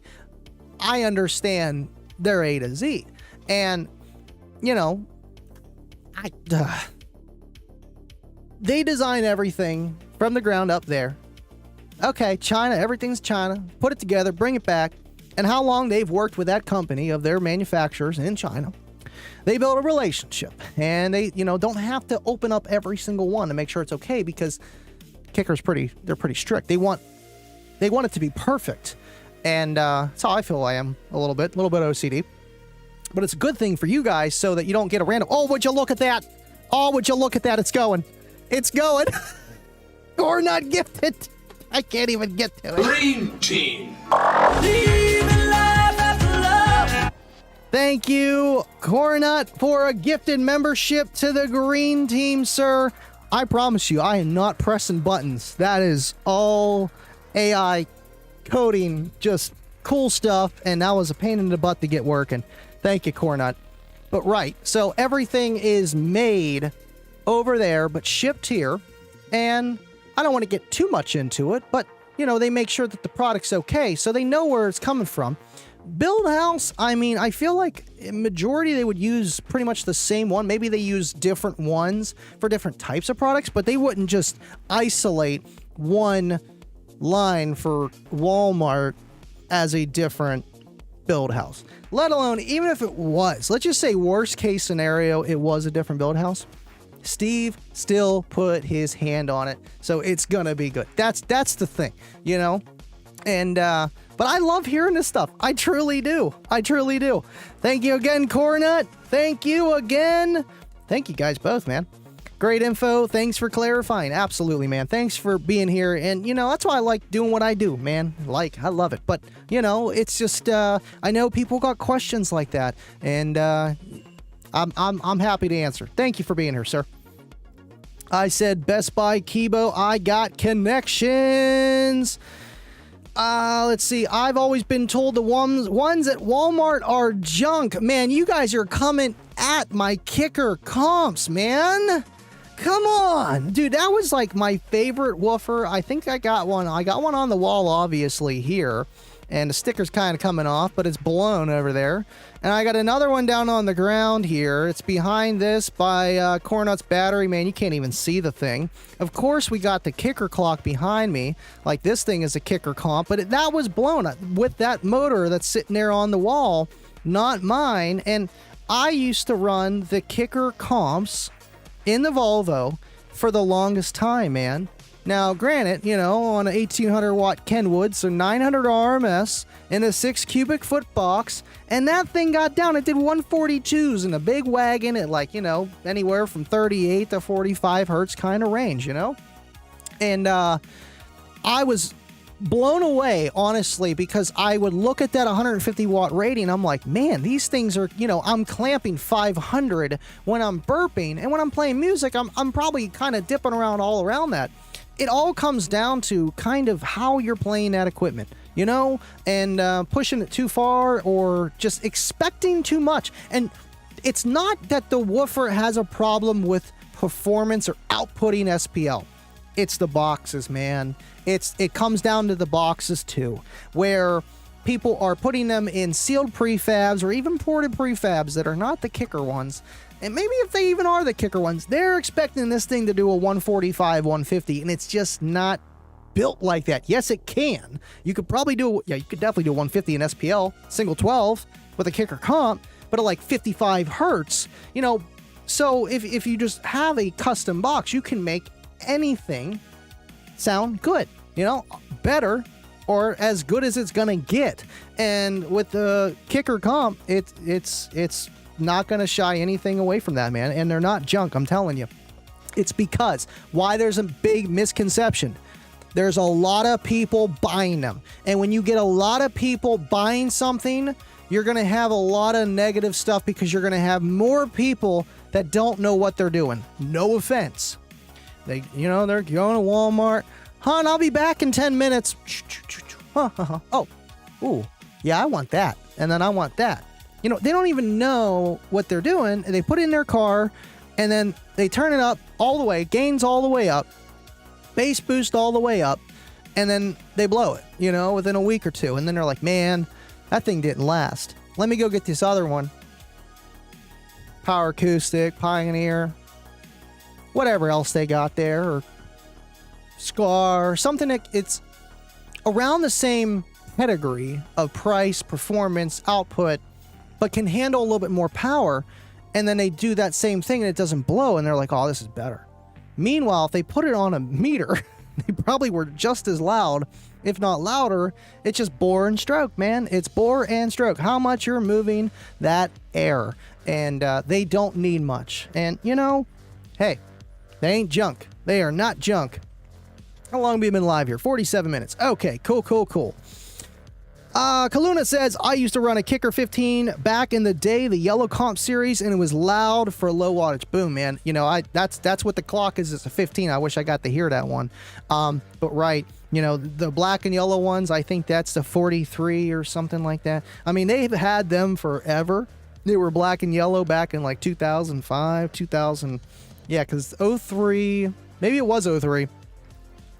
I understand their A to Z. And, they design everything from the ground up there. Okay, China, everything's China. Put it together, bring it back. And how long they've worked with that company of their manufacturers in China. They build a relationship, and they, don't have to open up every single one to make sure it's okay, because kickers they're pretty strict. They want it to be perfect. And that's how I feel I am a little bit OCD. But it's a good thing for you guys so that you don't get a random, oh, would you look at that? Oh, would you look at that? It's going. Or not gifted. I can't even get to it. Green team. Thank you, Cornut, for a gifted membership to the green team, sir. I promise you, I am not pressing buttons. That is all AI coding, just cool stuff, and that was a pain in the butt to get working. Thank you, Cornut. But right, so everything is made over there, but shipped here, and I don't want to get too much into it, but, they make sure that the product's okay, so they know where it's coming from. Build house, I feel like majority they would use pretty much the same one. Maybe they use different ones for different types of products, but they wouldn't just isolate one line for Walmart as a different build house. Let alone, even if it was, let's just say worst case scenario, it was a different build house. Steve still put his hand on it, so it's gonna be good. That's the thing, And but I love hearing this stuff. I truly do. Thank you again, Cornut. Thank you again. Thank you guys both, man. Great info. Thanks for clarifying. Absolutely, man. Thanks for being here. And that's why I like doing what I do, man. I love it. But it's just I know people got questions like that, and I'm happy to answer. Thank you for being here, sir. I said Best Buy, Kibo. I got connections. Let's see. I've always been told the ones at Walmart are junk. Man, you guys are coming at my kicker comps, man. Come on. Dude, that was like my favorite woofer. I think I got one. I got one on the wall, obviously, here. And the sticker's kind of coming off, but it's blown over there. And I got another one down on the ground here. It's behind this by Cornut's battery. Man, you can't even see the thing. Of course, we got the kicker clock behind me. Like, this thing is a kicker comp, but that was blown with that motor that's sitting there on the wall, not mine. And I used to run the kicker comps in the Volvo for the longest time, man. Now, granted, you know, on an 1800 watt Kenwood, so 900 RMS in a 6 cubic foot box, and that thing got down. It did 142s in a big wagon at, like, you know, anywhere from 38 to 45 hertz kind of range, you know? And I was blown away, honestly, because I would look at that 150 watt rating. I'm like, man, these things are, you know, I'm clamping 500 when I'm burping, and when I'm playing music, I'm probably kind of dipping around all around that. It all comes down to kind of how you're playing that equipment, you know, and pushing it too far or just expecting too much. And it's not that the woofer has a problem with performance or outputting SPL. It's the boxes, man. It comes down to the boxes too, where people are putting them in sealed prefabs or even ported prefabs that are not the kicker ones. And maybe if they even are the kicker ones, they're expecting this thing to do a 145, 150, and it's just not built like that. Yes, it can. You could probably do, you could definitely do 150 in SPL, single 12 with a kicker comp, but at like 55 hertz, you know. So if you just have a custom box, you can make anything sound good, you know, better or as good as it's gonna get. And with the kicker comp, it's not gonna shy anything away from that, man. And they're not junk, I'm telling you. It's because why there's a big misconception. There's a lot of people buying them, and when you get a lot of people buying something, you're gonna have a lot of negative stuff because you're gonna have more people that don't know what they're doing. No offense. They, you know, they're going to Walmart. Hon, I'll be back in 10 minutes. Oh, ooh, yeah, I want that. And then I want that. You know, they don't even know what they're doing. They put it in their car, and then they turn it up all the way, gains all the way up, bass boost all the way up, and then they blow it, you know, within a week or two. And then they're like, man, that thing didn't last. Let me go get this other one. Power Acoustic, Pioneer, whatever else they got there, or Scar, or something that it's around the same pedigree of price, performance, output, but can handle a little bit more power, and then they do that same thing and it doesn't blow, and they're like, oh, this is better. Meanwhile, if they put it on a meter, they probably were just as loud, if not louder. It's just bore and stroke, man. It's bore and stroke. How much you're moving that air. And they don't need much. And, you know, hey, they ain't junk. They are not junk. How long have we been live here? 47 minutes. Okay, cool. Kaluna says, I used to run a Kicker 15 back in the day, the yellow comp series, and it was loud for low wattage. Boom, man. You know, that's what the clock is. It's a 15. I wish I got to hear that one. But right, you know, the black and yellow ones, I think that's the 43 or something like that. I mean, they've had them forever. They were black and yellow back in like 2005, 2000. Yeah, because 03, maybe it was 03.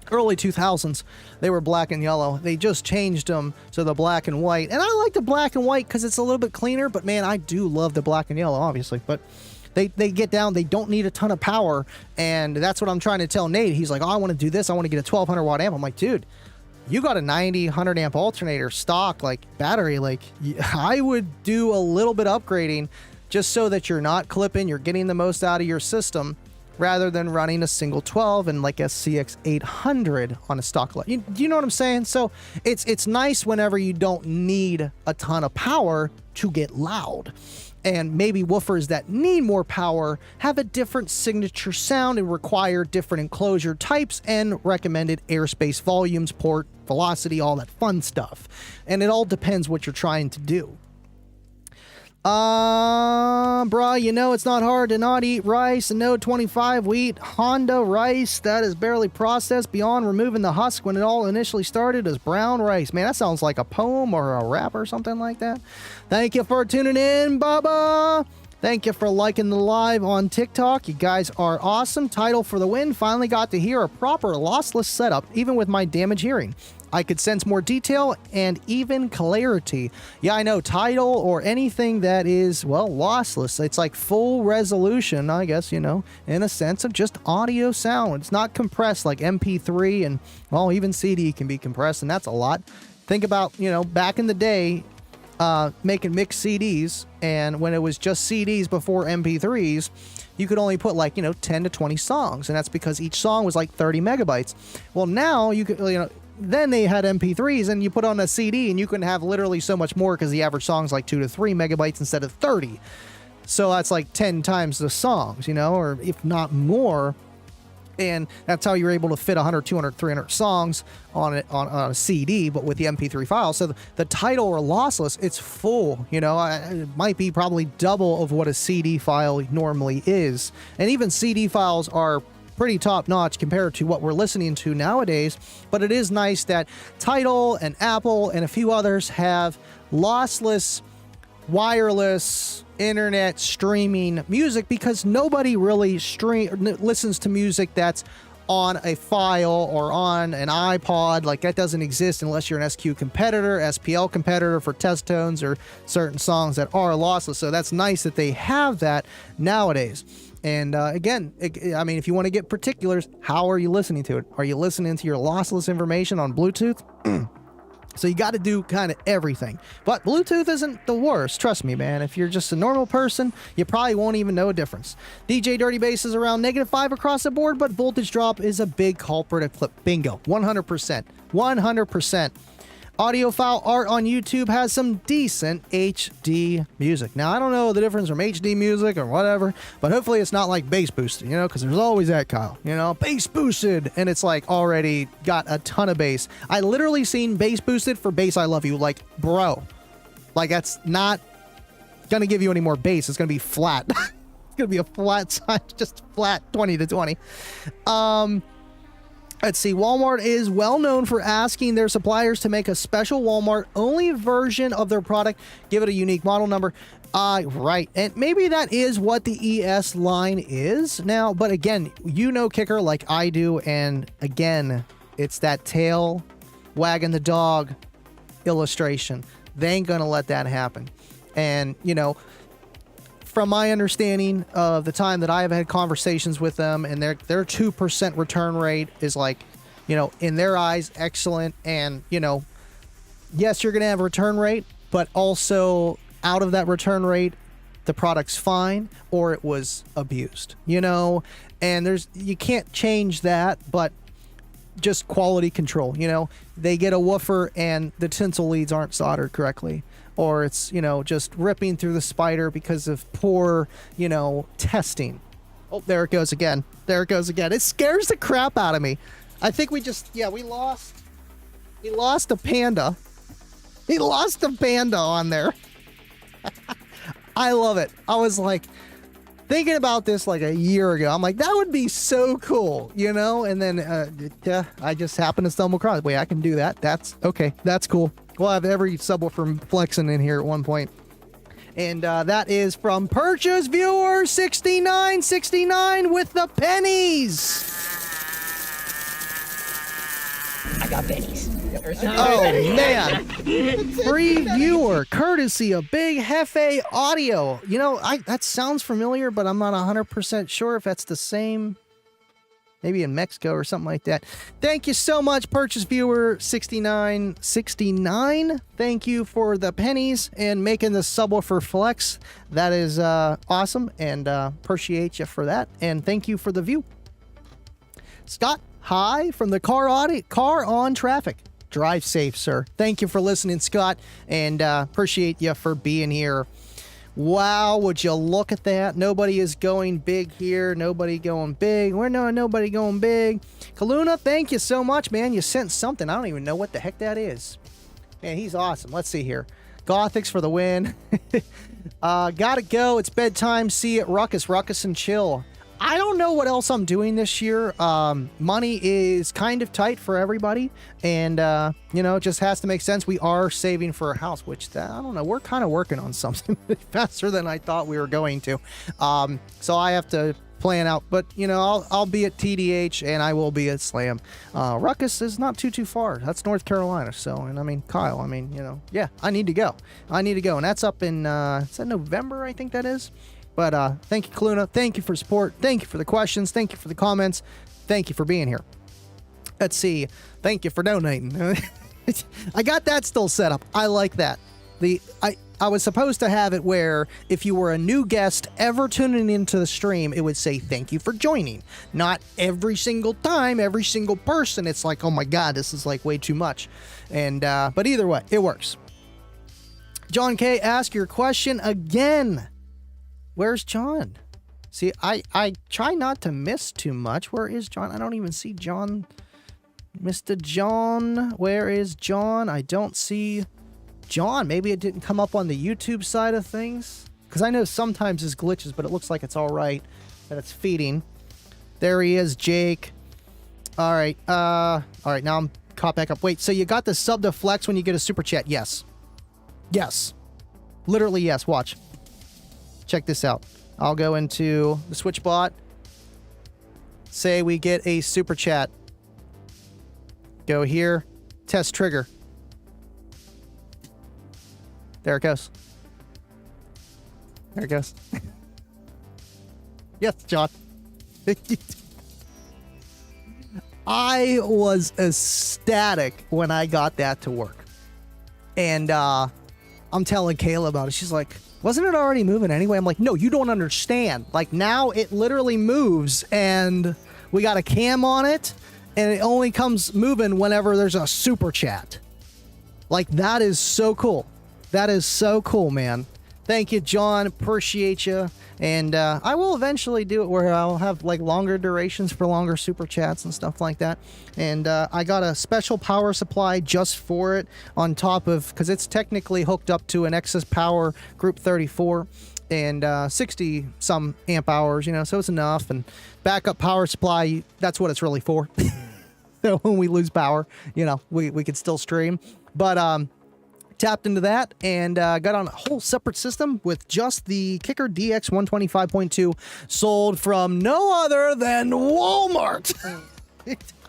Early 2000s, they were black and yellow. They just changed them to the black and white. And I like the black and white because it's a little bit cleaner, but man, I do love the black and yellow, obviously. But they get down, they don't need a ton of power. And that's what I'm trying to tell Nate. He's like, oh, I want to do this. I want to get a 1200 watt amp. I'm like, dude, you got a 90, 100 amp alternator stock, like battery. Like, I would do a little bit of upgrading just so that you're not clipping, you're getting the most out of your system, rather than running a single 12 and like a CX800 on a stock light. You know what I'm saying? So it's nice whenever you don't need a ton of power to get loud. And maybe woofers that need more power have a different signature sound and require different enclosure types and recommended airspace volumes, port velocity, all that fun stuff. And it all depends what you're trying to do. Bruh, you know it's not hard to not eat rice. And no 25 we eat Honda rice that is barely processed beyond removing the husk when it all initially started as brown rice. Man, that sounds like a poem or a rap or something like that. Thank you for tuning in, Bubba. Thank you for liking the live on TikTok. You guys are awesome. Title for the win. Finally got to hear a proper lossless setup, even with my damaged hearing. I could sense more detail and even clarity. Yeah, I know, title or anything that is, well, lossless. It's like full resolution, I guess, you know, in a sense of just audio sound. It's not compressed like MP3 and, well, even CD can be compressed, and that's a lot. Think about, you know, back in the day, making mixed CDs, and when it was just CDs before MP3s, you could only put 10 to 20 songs, and that's because each song was like 30 megabytes. Well, now you could, then they had MP3s, and you put on a CD, and you can have literally so much more because the average song's like 2 to 3 megabytes instead of 30. So that's like 10 times the songs, or if not more. And that's how you're able to fit 100, 200, 300 songs on a CD, but with the MP3 file. So the title or lossless, it's full, it might be probably double of what a CD file normally is. And even CD files are pretty top notch compared to what we're listening to nowadays. But it is nice that Tidal and Apple and a few others have lossless, wireless, internet streaming music, because nobody really listens to music that's on a file or on an iPod. Like, that doesn't exist unless you're an SQ competitor, SPL competitor for test tones or certain songs that are lossless. So that's nice that they have that nowadays. And again, if you want to get particulars, how are you listening to it? Are you listening to your lossless information on Bluetooth? So you got to do kind of everything. But Bluetooth isn't the worst. Trust me, man. If you're just a normal person, you probably won't even know a difference. DJ Dirty Bass is around -5 across the board, but voltage drop is a big culprit at Clip. Bingo. 100%. 100%. Audiophile Art on YouTube has some decent HD music. Now, I don't know the difference from HD music or whatever, but hopefully it's not like bass boosted, because there's always that, Kyle, bass boosted, and it's like already got a ton of bass. I literally seen bass boosted for Bass I Love You, like, bro, like, that's not gonna give you any more bass. It's gonna be flat. It's gonna be a flat side, just flat 20 to 20. Let's see, Walmart is well known for asking their suppliers to make a special Walmart-only version of their product, give it a unique model number. Right, and maybe that is what the ES line is now, but again, Kicker like I do, and again, it's that tail wagging the dog illustration. They ain't gonna let that happen. And, from my understanding of the time that I've had conversations with them, and their 2% return rate is like, in their eyes, excellent. And, yes, you're going to have a return rate, but also out of that return rate, the product's fine or it was abused, and you can't change that, but just quality control. They get a woofer and the tinsel leads aren't soldered correctly, or it's, just ripping through the spider because of poor, testing. Oh, there it goes again. There it goes again. It scares the crap out of me. I think we lost a panda. He lost a panda on there. I love it. I was like thinking about this like a year ago. I'm like, that would be so cool, and then I just happened to stumble across it. Wait, I can do that. That's okay. That's cool. We'll have every subwoofer flexing in here at one point. And that is from Purchase Viewer 6969 with the pennies. I got pennies. Oh, man. Free viewer, courtesy of Big Hefe Audio. That sounds familiar, but I'm not 100% sure if that's the same. Maybe in Mexico or something like that. Thank you so much, Purchase Viewer 6969. Thank you for the pennies and making the subwoofer flex. That is awesome, and appreciate you for that. And thank you for the view. Scott, hi from the car on traffic. Drive safe, sir. Thank you for listening, Scott, and appreciate you for being here. Wow, would you look at that? Nobody is going big here. Nobody going big. Nobody going big. Kaluna, thank you so much, man. You sent something. I don't even know what the heck that is. Man, he's awesome. Let's see here. Gothics for the win. Gotta go. It's bedtime. See you at Ruckus and chill. I don't know what else I'm doing this year. Money is kind of tight for everybody, and it just has to make sense. We are saving for a house, which I don't know. We're kind of working on something faster than I thought we were going to. So I have to plan out, but I'll be at TDH and I will be at Slam. Ruckus is not too far. That's North Carolina. So, and Kyle, yeah, I need to go, and that's up in is that November? I think that is. But thank you, Kaluna. Thank you for support. Thank you for the questions. Thank you for the comments. Thank you for being here. Let's see. Thank you for donating. I got that still set up. I like that. I was supposed to have it where if you were a new guest ever tuning into the stream, it would say thank you for joining. Not every single time, every single person. It's like, oh my God, this is like way too much. And but either way, it works. John K, ask your question again. Where's John? See, I try not to miss too much. Where is John? I don't even see John. Mr. John, where is John? I don't see John. Maybe it didn't come up on the YouTube side of things. Because I know sometimes there's glitches, but it looks like it's all right. That it's feeding. There he is, Jake. All right. Now I'm caught back up. Wait, so you got the sub to flex when you get a super chat? Yes. Yes. Literally, yes. Watch. Check this out. I'll go into the Switch bot. Say we get a super chat. Go here. Test trigger. There it goes. There it goes. Yes, John. I was ecstatic when I got that to work. And I'm telling Kayla about it. She's like, wasn't it already moving anyway? I'm like, no, you don't understand. Like, now it literally moves, and we got a cam on it, and it only comes moving whenever there's a super chat. Like, that is so cool. That is so cool, man. Thank you, John. Appreciate you. And I will eventually do it where I'll have like longer durations for longer super chats and stuff like that. And I got a special power supply just for it on top of, because it's technically hooked up to an excess power group 34 and 60 some amp hours, you know, so it's enough. And backup power supply, that's what it's really for. So when we lose power, you know, we could still stream. But tapped into that and got on a whole separate system with just the Kicker DX 125.2, sold from no other than Walmart.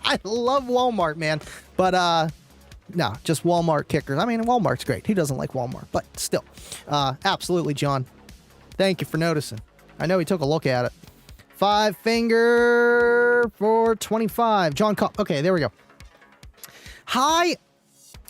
I love Walmart, man. But no, just Walmart kickers. I mean, Walmart's great. He doesn't like Walmart, but still. Absolutely, John. Thank you for noticing. I know he took a look at it. 5 finger for 25. John Cup. Okay, there we go. Hi.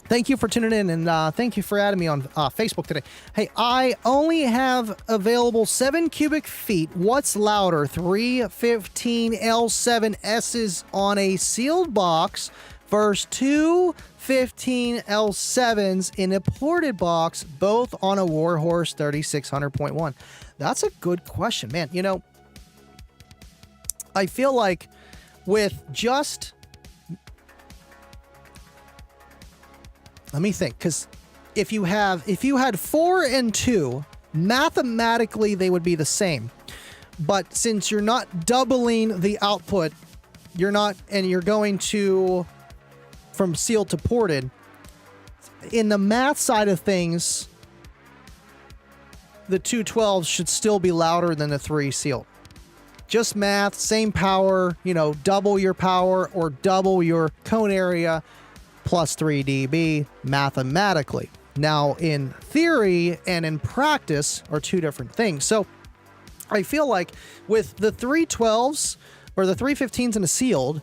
Thank you for tuning in, and thank you for adding me on Facebook today. Hey, I only have available 7 cubic feet. What's louder? 315 L7S's on a sealed box versus 2 15 L7s in a ported box, both on a Warhorse 3600.1. That's a good question, man. You know, I feel like with just... Let me think, because if you had 4 and 2, mathematically they would be the same. But since you're not doubling the output, you're going to from sealed to ported. In the math side of things, the 212s should still be louder than the 3 sealed. Just math, same power, you know, double your power or double your cone area. Plus 3 dB mathematically. Now, in theory and in practice are 2 different things. So I feel like with the 312s or the 315s and a sealed,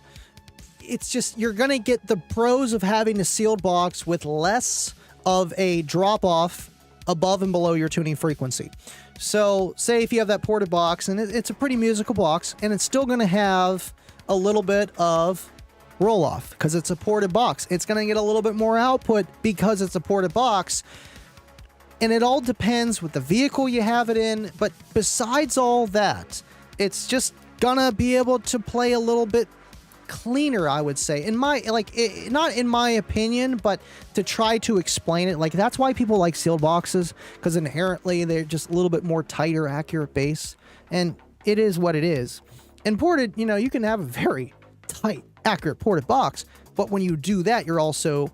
it's just you're going to get the pros of having a sealed box with less of a drop off above and below your tuning frequency. So say if you have that ported box and it's a pretty musical box and it's still going to have a little bit of roll off because it's a ported box. It's going to get a little bit more output because it's a ported box. And it all depends with the vehicle you have it in. But besides all that, it's just going to be able to play a little bit cleaner, I would say. In my, not in my opinion, but to try to explain it. Like, that's why people like sealed boxes, because inherently they're just a little bit more tighter, accurate bass. And it is what it is. And ported, you know, you can have a very tight, accurate ported box, but when you do that, you're also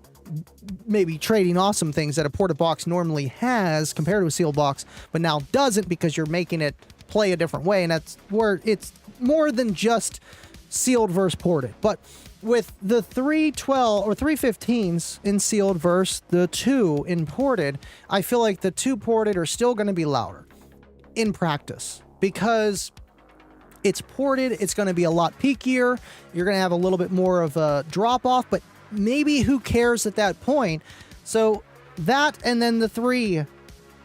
maybe trading off some things that a ported box normally has compared to a sealed box, but now doesn't because you're making it play a different way, and that's where it's more than just sealed versus ported. But with the 312 or 315s in sealed versus the 2 in ported, I feel like the 2 ported are still going to be louder in practice because it's ported, it's going to be a lot peakier. You're going to have a little bit more of a drop off, but maybe who cares at that point? So that and then the 3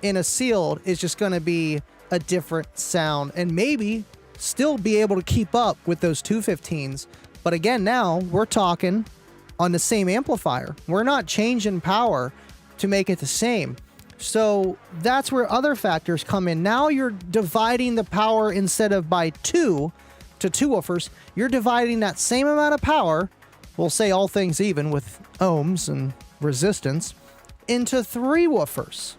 in a sealed is just going to be a different sound, and maybe still be able to keep up with those 215s. But again, now we're talking on the same amplifier. We're not changing power to make it the same. So that's where other factors come in. Now you're dividing the power instead of by 2 to 2 woofers. You're dividing that same amount of power, we'll say all things even with ohms and resistance, into 3 woofers.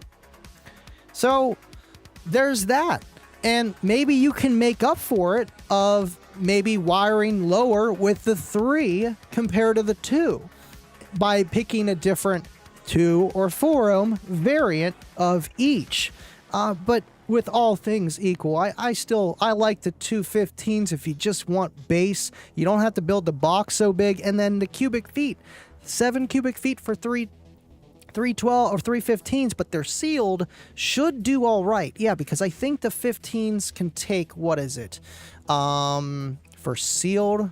So there's that. And maybe you can make up for it of maybe wiring lower with the 3 compared to the 2 by picking a different 2 or 4 ohm variant of each. But with all things equal, I like the 215s if you just want bass. You don't have to build the box so big. And then the cubic feet, 7 cubic feet for 312 or 315s, but they're sealed, should do all right. Yeah, because I think the 15s can take, what is it? For sealed,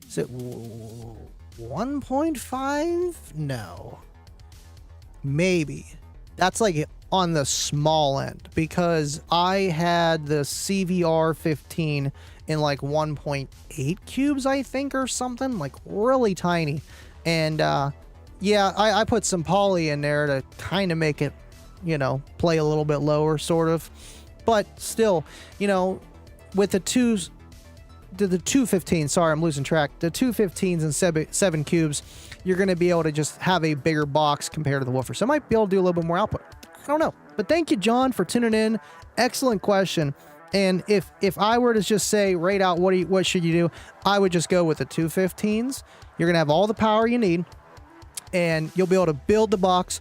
is it 1.5? No. Maybe. That's like on the small end, because I had the CVR 15 in like 1.8 cubes, I think, or something, like really tiny. And yeah, I put some poly in there to kind of make it, you know, play a little bit lower, sort of. But still, you know, with the 215, sorry, I'm losing track. The 215s and 7 cubes, you're going to be able to just have a bigger box compared to the woofer. So I might be able to do a little bit more output. I don't know. But thank you, John, for tuning in. Excellent question. And if I were to just say right out, what should you do? I would just go with the 215s. You're going to have all the power you need, and you'll be able to build the box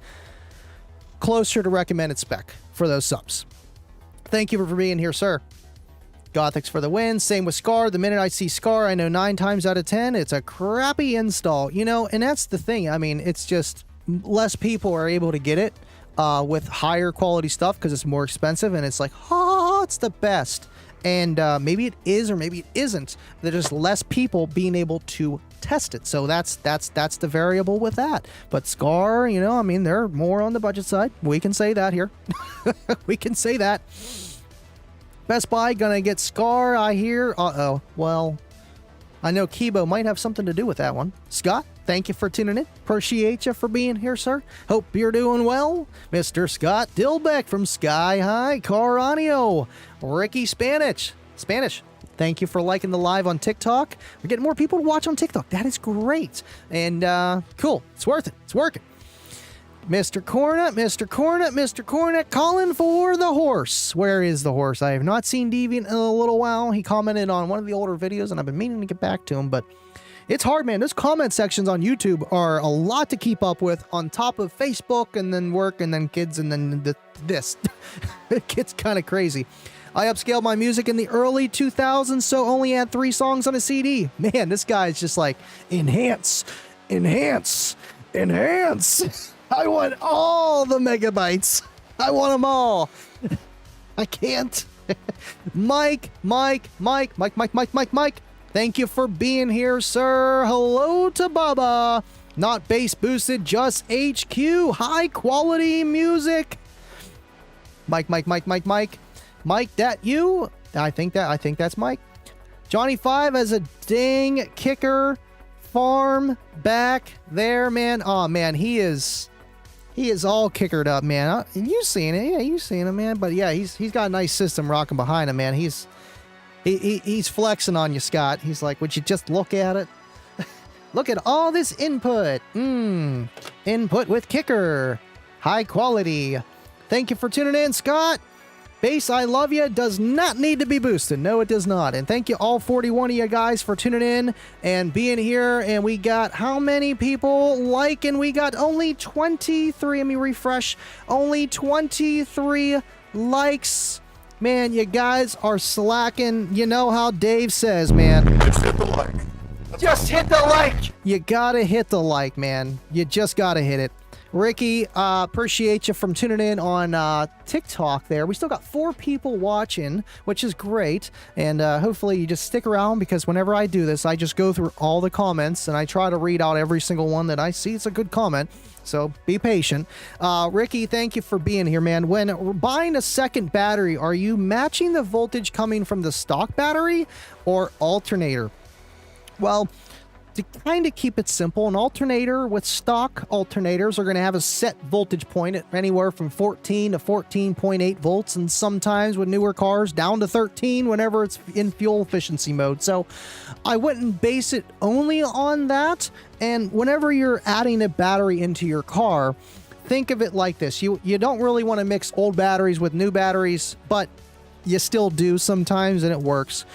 closer to recommended spec for those subs. Thank you for being here, sir. Gothics for the win. Same with Scar. The minute I see Scar, I know 9 times out of 10 it's a crappy install. You know, and that's the thing. I mean, it's just less people are able to get it with higher quality stuff because it's more expensive, and it's like, oh, it's the best. And maybe it is or maybe it isn't. There's just less people being able to test it. So that's the variable with that. But Scar, you know, I mean, they're more on the budget side. We can say that here. We can say that. Best Buy gonna get Scar, I hear. Uh-oh. Well, I know Kibo might have something to do with that one. Scott, thank you for tuning in. Appreciate you for being here, sir. Hope you're doing well. Mr. Scott Dilbeck from Sky High Car Audio. Ricky Spanish, thank you for liking the live on TikTok. We're getting more people to watch on TikTok. That is great. And cool. It's worth it. It's working. Mr. Cornet, calling for the horse. Where is the horse? I have not seen Deviant in a little while. He commented on one of the older videos, and I've been meaning to get back to him, but it's hard, man. Those comment sections on YouTube are a lot to keep up with, on top of Facebook, and then work, and then kids, and then this. It gets kind of crazy. I upscaled my music in the early 2000s, so only had 3 songs on a CD. Man, this guy's just like, enhance. I want all the megabytes. I want them all. I can't. Mike. Thank you for being here, sir. Hello to Baba. Not bass boosted, just HQ. High quality music. Mike. Mike, that you? I think that's Mike. Johnny 5 as a dang kicker farm back there, man. Oh man, he is all kickered up, man. You seen it? Yeah, you seen him, man. But yeah, he's got a nice system rocking behind him, man. He's flexing on you, Scott. He's like, would you just look at it? Look at all this input. Input with kicker. High quality. Thank you for tuning in, Scott. Bass, I love you, does not need to be boosted. No, it does not. And thank you all 41 of you guys for tuning in and being here. And we got how many people liking? We got only 23. Let me refresh. Only 23 likes. Man, you guys are slacking. You know how Dave says, man. Just hit the like. Just hit the like. You gotta hit the like, man. You just gotta hit it. Ricky, appreciate you from tuning in on TikTok there. We still got 4 people watching, which is great. And hopefully you just stick around, because whenever I do this, I just go through all the comments and I try to read out every single one that I see. It's a good comment. So be patient. Ricky, thank you for being here, man. When buying a second battery, are you matching the voltage coming from the stock battery or alternator? Well, to kind of keep it simple, an alternator with stock alternators are going to have a set voltage point at anywhere from 14 to 14.8 volts, and sometimes with newer cars down to 13 whenever it's in fuel efficiency mode. So I wouldn't base it only on that. And whenever you're adding a battery into your car, think of it like this. You don't really want to mix old batteries with new batteries, but you still do sometimes, and it works.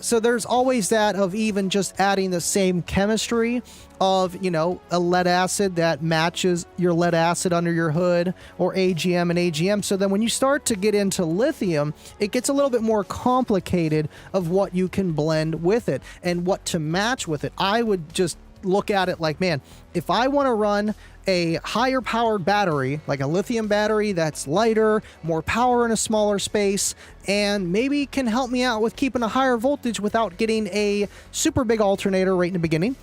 So there's always that of even just adding the same chemistry of, you know, a lead acid that matches your lead acid under your hood, or AGM and AGM. So then when you start to get into lithium, it gets a little bit more complicated of what you can blend with it and what to match with it. I would just look at it like, man, if I want to run a higher powered battery, like a lithium battery that's lighter, more power in a smaller space, and maybe can help me out with keeping a higher voltage without getting a super big alternator right in the beginning,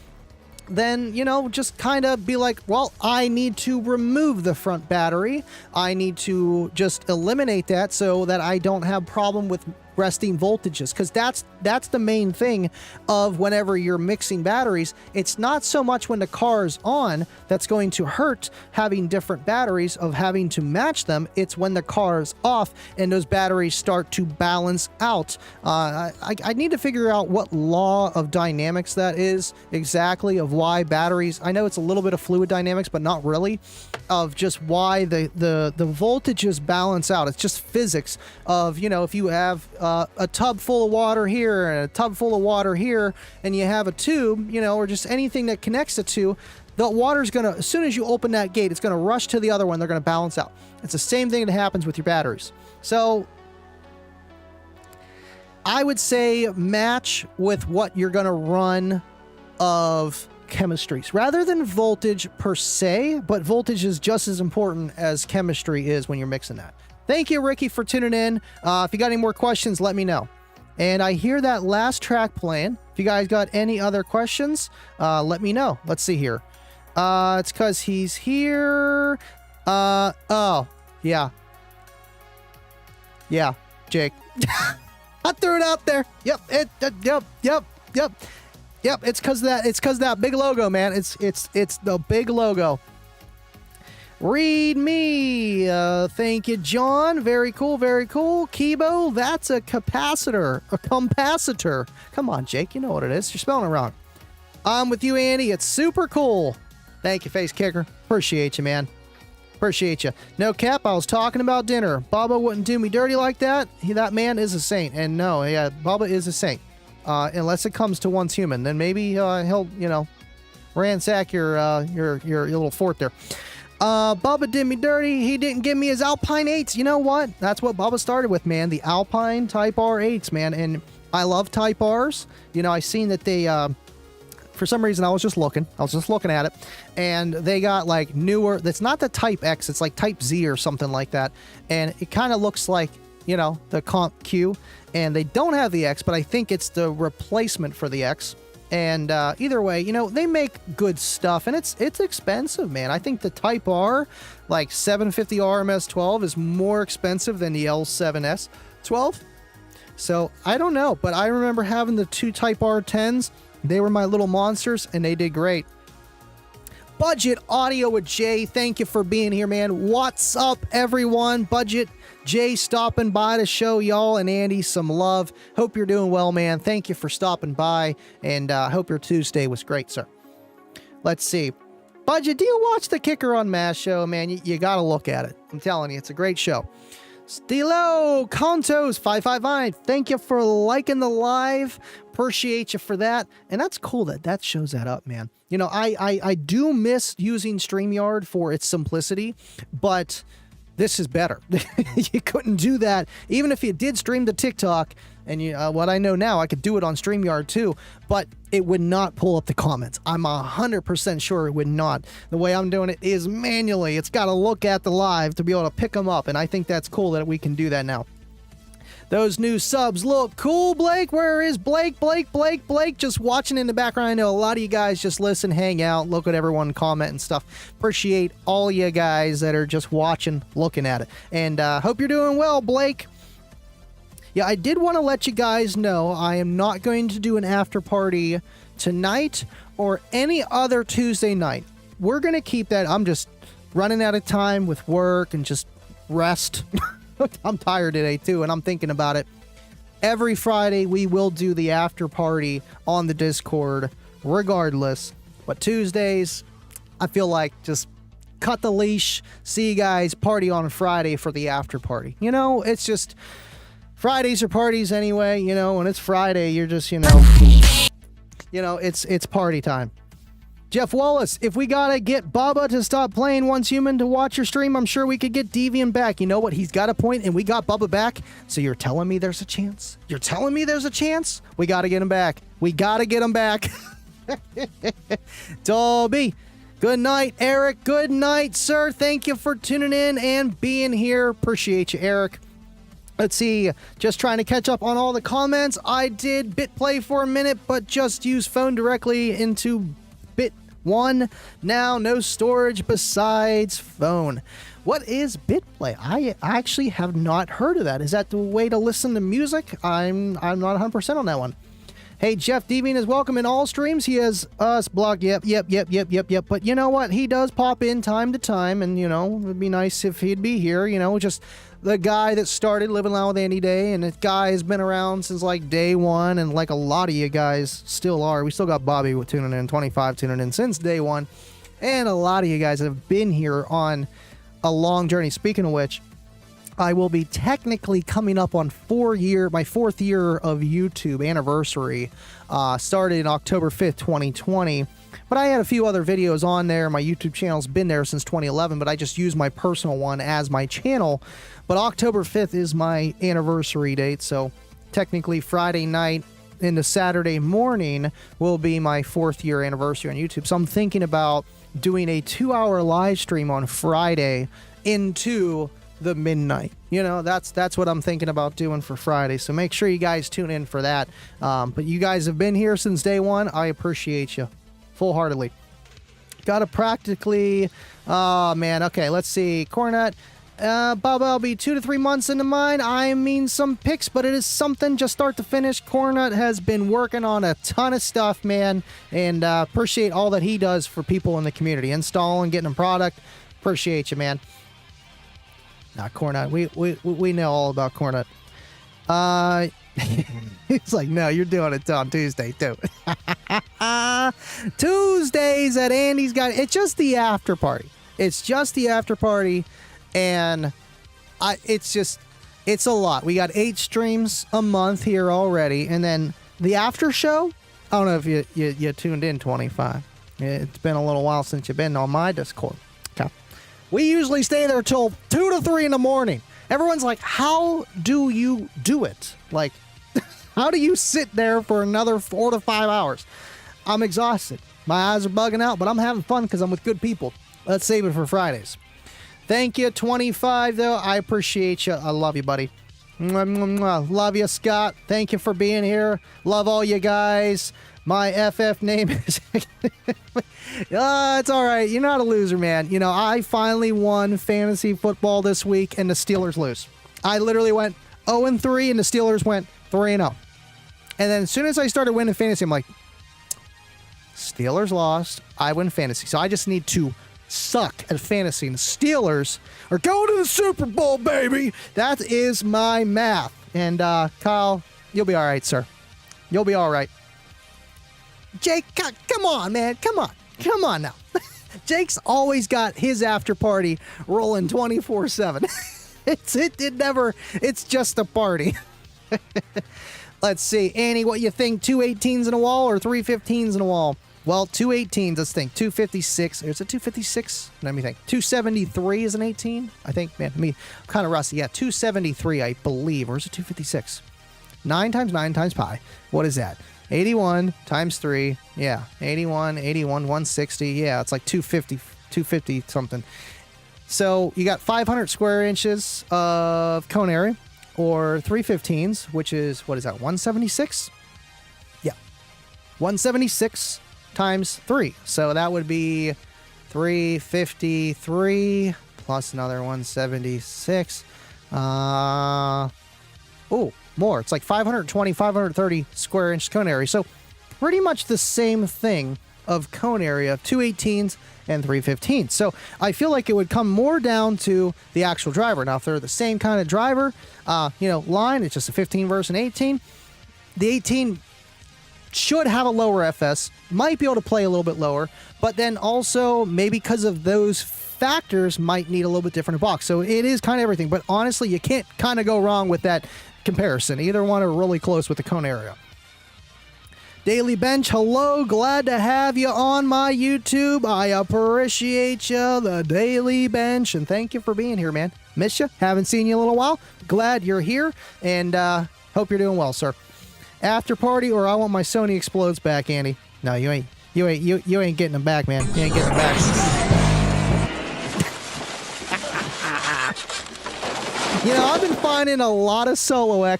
then, you know, just kind of be like, well, I need to remove the front battery. I need to just eliminate that so that I don't have problem with resting voltages, because that's the main thing of whenever you're mixing batteries. It's not so much when the car is on that's going to hurt having different batteries of having to match them. It's when the car is off and those batteries start to balance out. I need to figure out what law of dynamics that is exactly, of why batteries, I know it's a little bit of fluid dynamics, but not really, of just why the voltages balance out. It's just physics of, you know, if you have a tub full of water here and a tub full of water here, and you have a tube, you know, or just anything that connects the two, the water's gonna, as soon as you open that gate, it's gonna rush to the other one. They're gonna balance out. It's the same thing that happens with your batteries. So I would say match with what you're gonna run of chemistries rather than voltage per se, but voltage is just as important as chemistry is when you're mixing that. Thank you, Ricky, for tuning in. If you got any more questions, let me know. And I hear that last track playing. If you guys got any other questions, let me know. Let's see here. It's because he's here. Oh, yeah. Yeah, Jake. I threw it out there. Yep, yep. It's because that big logo, man. It's the big logo. Read me. Thank you, John. Very cool, very cool. Kibo, that's a capacitor. A capacitor. Come on, Jake. You know what it is. You're spelling it wrong. I'm with you, Andy. It's super cool. Thank you, Face Kicker. Appreciate you, man. Appreciate you. No cap, I was talking about dinner. Bubba wouldn't do me dirty like that. That man is a saint. And no, yeah, Bubba is a saint. Unless it comes to one's human. Then maybe he'll, you know, ransack your little fort there. Bubba did me dirty. He didn't give me his Alpine 8s. You know what? That's what Bubba started with, man. The Alpine Type R 8s, man. And I love Type Rs. You know, I seen that they, for some reason, I was just looking at it. And they got like newer, that's not the Type X. It's like Type Z or something like that. And it kind of looks like, you know, the Comp Q. And they don't have the X, but I think it's the replacement for the X. And either way, you know, they make good stuff, and it's expensive, man. I think the Type R, like 750 RMS 12, is more expensive than the L7S 12. So I don't know, but I remember having the 2 Type R 10s. They were my little monsters, and they did great. Budget Audio with Jay, thank you for being here, man. What's up, everyone? Budget Jay stopping by to show y'all and Andy some love. Hope you're doing well, man. Thank you for stopping by, and hope your Tuesday was great, sir. Let's see. Budget, do you watch the Kicker UnMasked show, man? You got to look at it. I'm telling you, it's a great show. Stilo Contos 555, thank you for liking the live. Appreciate you for that. And that's cool that shows that up, man. You know, I do miss using StreamYard for its simplicity, but This is better. You couldn't do that. Even if you did stream to TikTok, and what I know now, I could do it on StreamYard too, but it would not pull up the comments. I'm 100% sure it would not. The way I'm doing it is manually. It's got to look at the live to be able to pick them up, and I think that's cool that we can do that now. Those new subs look cool, Blake. Where is Blake? Blake, just watching in the background. I know a lot of you guys just listen, hang out, look at everyone comment and stuff. Appreciate all you guys that are just watching, looking at it. And hope you're doing well, Blake. Yeah, I did want to let you guys know I am not going to do an after party tonight or any other Tuesday night. We're going to keep that. I'm just running out of time with work and just rest. I'm tired today too, and I'm thinking about it. Every Friday we will do the after party on the Discord regardless. But Tuesdays, I feel like just cut the leash, see you guys party on Friday for the after party. You know, it's just Fridays are parties anyway, you know, when it's Friday, you're just, it's party time. Jeff Wallace, if we gotta get Bubba to stop playing Once Human to watch your stream, I'm sure we could get Deviant back. You know what? He's got a point, and we got Bubba back. So you're telling me there's a chance? You're telling me there's a chance? We gotta get him back. We gotta get him back. Dolby. Good night, Eric. Good night, sir. Thank you for tuning in and being here. Appreciate you, Eric. Let's see, just trying to catch up on all the comments. I did BitPlay for a minute, but just use phone directly into Bit1. Now, no storage besides phone. What is BitPlay? I actually have not heard of that. Is that the way to listen to music? I'm not 100% on that one. Hey, Jeff Deviant is welcome in all streams. He has us blocked. Yep. But you know what? He does pop in time to time, and, it'd be nice if he'd be here, just the guy that started Livin Loud with Andy Day, and this guy has been around since, day one, and a lot of you guys still are. We still got Bobby with tuning in, 25 tuning in since day one, and a lot of you guys have been here on a long journey. Speaking of which, I will be technically coming up on my 4th year of YouTube anniversary. Started in October 5th, 2020. But I had a few other videos on there. My YouTube channel's been there since 2011, but I just use my personal one as my channel. But October 5th is my anniversary date, so technically Friday night into Saturday morning will be my 4th year anniversary on YouTube. So I'm thinking about doing a 2-hour live stream on Friday into the midnight. That's what I'm thinking about doing for Friday. So make sure you guys tune in for that. But you guys have been here since day one. I appreciate you full-heartedly. Gotta practically... Oh, man. Okay, let's see. Cornet. Bubba, I'll be 2 to 3 months into mine. I mean some picks, but it is something just start to finish. Cornet has been working on a ton of stuff, man, and appreciate all that he does for people in the community. Installing, getting them product. Appreciate you, man. Not Cornet. We know all about Cornet. He's like, no, you're doing it on Tuesday, too. Tuesdays at Andy's got... It's just the after party. And it's a lot. We got 8 streams a month here already. And then the after show, I don't know if you tuned in 25. It's been a little while since you've been on my Discord. Okay. We usually stay there till 2 to 3 in the morning. Everyone's like, how do you do it? How do you sit there for another 4 to 5 hours? I'm exhausted. My eyes are bugging out, but I'm having fun because I'm with good people. Let's save it for Fridays. Thank you, 25, though. I appreciate you. I love you, buddy. Mwah, mwah, mwah. Love you, Scott. Thank you for being here. Love all you guys. My FF name is... it's all right. You're not a loser, man. I finally won fantasy football this week, and the Steelers lose. I literally went 0-3, and the Steelers went 3-0. And then as soon as I started winning fantasy, I'm like, Steelers lost. I win fantasy. So I just need to suck at fantasy. And the Steelers are going to the Super Bowl, baby. That is my math. And Kyle, you'll be all right, sir. You'll be all right. Jake, come on, man. Come on now. Jake's always got his after party rolling 24/7. It's just a party. Let's see. Annie, what you think? 2 18s in a wall or 3 15s in a wall? Well, 218s, let's think. 256. There's a 256. Let me think. 273 is an 18, I think. Man, I'm kind of rusty. Yeah, 273, I believe. Or is it 256? 9 times 9 times pi. What is that? 81 times 3. Yeah, 81, 160. Yeah, it's like 250 something. So you got 500 square inches of cone area, or 315s, which is, what is that, 176? Yeah, 176 times 3. So that would be 353 plus another 176. More. It's like 520, 530 square inch cone area. So pretty much the same thing of cone area of 218s and 315s. So I feel like it would come more down to the actual driver. Now, if they're the same kind of driver, line, it's just a 15 versus an 18. The 18 should have a lower FS, might be able to play a little bit lower, but then also maybe because of those factors might need a little bit different box. So it is kind of everything, but honestly, you can't kind of go wrong with that comparison. Either one are really close with the cone area. Daily Bench, hello, glad to have you on my YouTube. I appreciate you, the Daily Bench, and thank you for being here, man. Miss you, haven't seen you in a little while. Glad you're here, and hope you're doing well, sir. After party, or I want my Sony Explodes back, Andy. No, you ain't getting them back, man. You ain't getting them back. I've been finding a lot of Sony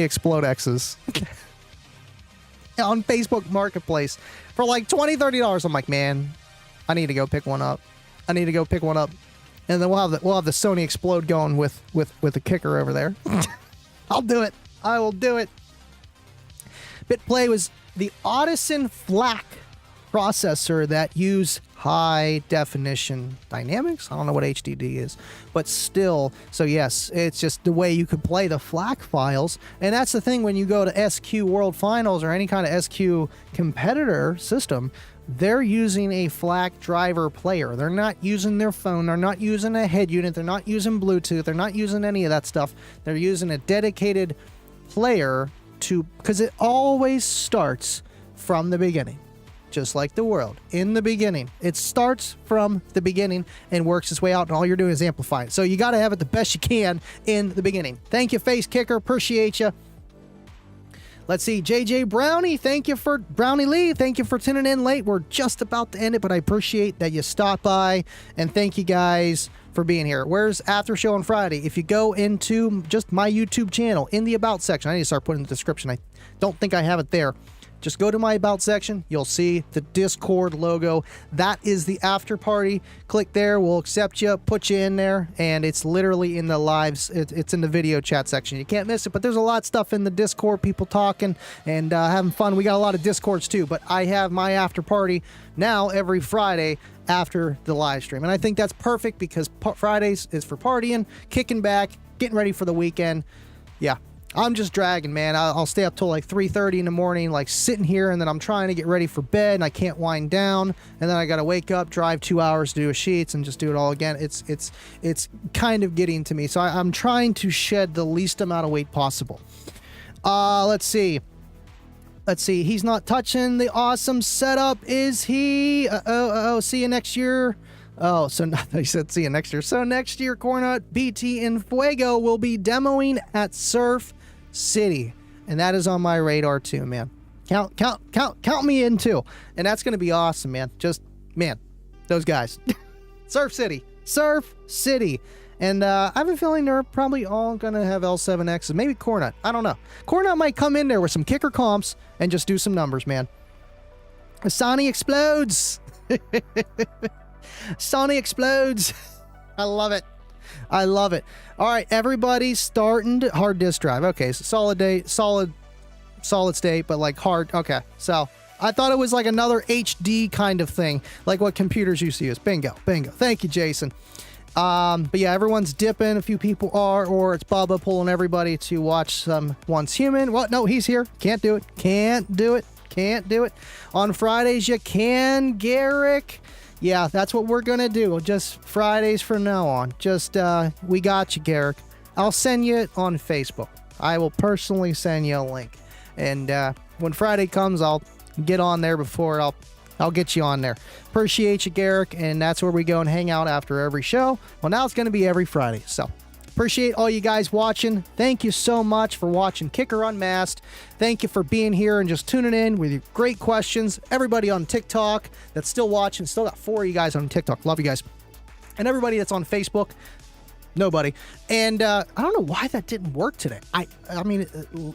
Explode X's on Facebook Marketplace for like $20, $30. I'm like, man, I need to go pick one up. And then we'll have the Sony Explode going with the kicker over there. I'll do it. I will do it. BitPlay was the Audison FLAC processor that used high definition dynamics. I don't know what HDD is, but still. So yes, it's just the way you could play the FLAC files. And that's the thing when you go to SQ World Finals or any kind of SQ competitor system, they're using a FLAC driver player. They're not using their phone. They're not using a head unit. They're not using Bluetooth. They're not using any of that stuff. They're using a dedicated player because it always starts from the beginning. Just like the world, in the beginning. It starts from the beginning and works its way out, and all you're doing is amplifying. So you got to have it the best you can in the beginning. Thank you, Face Kicker. Appreciate you. Let's see. JJ Brownie, Brownie Lee, thank you for tuning in late. We're just about to end it, but I appreciate that you stopped by, and thank you guys for being here. Where's Aftershow on Friday? If you go into just my YouTube channel, in the About section, I need to start putting in the description. I don't think I have it there. Just go to my About section. You'll see the Discord logo. That is the after party. Click there. We'll accept you, put you in there, and it's literally in the lives. It's in the video chat section. You can't miss it, but there's a lot of stuff in the Discord, people talking and having fun. We got a lot of Discords too, but I have my after party now every Friday after the live stream. And I think that's perfect because Fridays is for partying, kicking back, getting ready for the weekend. Yeah. I'm just dragging, man. I'll stay up till like 3:30 in the morning, like sitting here, and then I'm trying to get ready for bed, and I can't wind down, and then I got to wake up, drive 2 hours to do a sheets, and just do it all again. It's kind of getting to me, so I'm trying to shed the least amount of weight possible. Let's see. He's not touching the awesome setup, is he? See you next year. Oh, so he said see you next year. So next year, Cornut, BT, and Fuego will be demoing at Surf City, and that is on my radar too, man. Count me in too, and that's gonna be awesome, man. Just man, those guys. Surf City, and I have a feeling they're probably all gonna have L7Xs, maybe Cornut. I don't know. Cornut might come in there with some kicker comps and just do some numbers, man. Sony explodes. Sony explodes. I love it. All right, everybody's starting to hard disk drive. Okay, so solid state, but like hard. Okay, so I thought it was like another HD kind of thing, like what computers used to use. Bingo. Thank you, Jason. But yeah, everyone's dipping. A few people are, or it's Bubba pulling everybody to watch some Once Human. What? No, he's here. Can't do it. On Fridays, you can, Garrick. Yeah, that's what we're going to do. Just Fridays from now on. Just, we got you, Garrick. I'll send you it on Facebook. I will personally send you a link. And when Friday comes, I'll get on there before I'll get you on there. Appreciate you, Garrick, and that's where we go and hang out after every show. Well, now it's going to be every Friday, so appreciate all you guys watching. Thank you so much for watching Kicker Unmasked. Thank you for being here and just tuning in with your great questions. Everybody on TikTok that's still watching, still got 4 of you guys on TikTok. Love you guys. And everybody that's on Facebook, nobody. And I don't know why that didn't work today. I mean,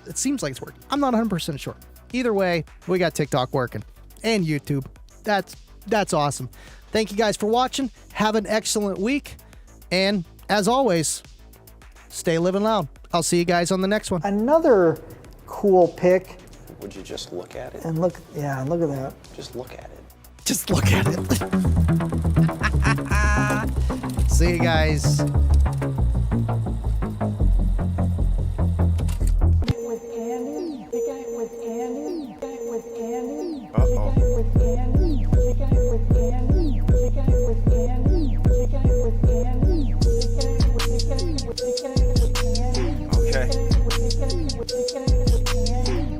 it seems like it's working. I'm not 100% sure. Either way, we got TikTok working and YouTube. That's awesome. Thank you guys for watching. Have an excellent week. And as always, stay living loud. I'll see you guys on the next one. Another cool pick. Would you just look at it? And look at that. Just look at it. Just look at it. See you guys. Okay.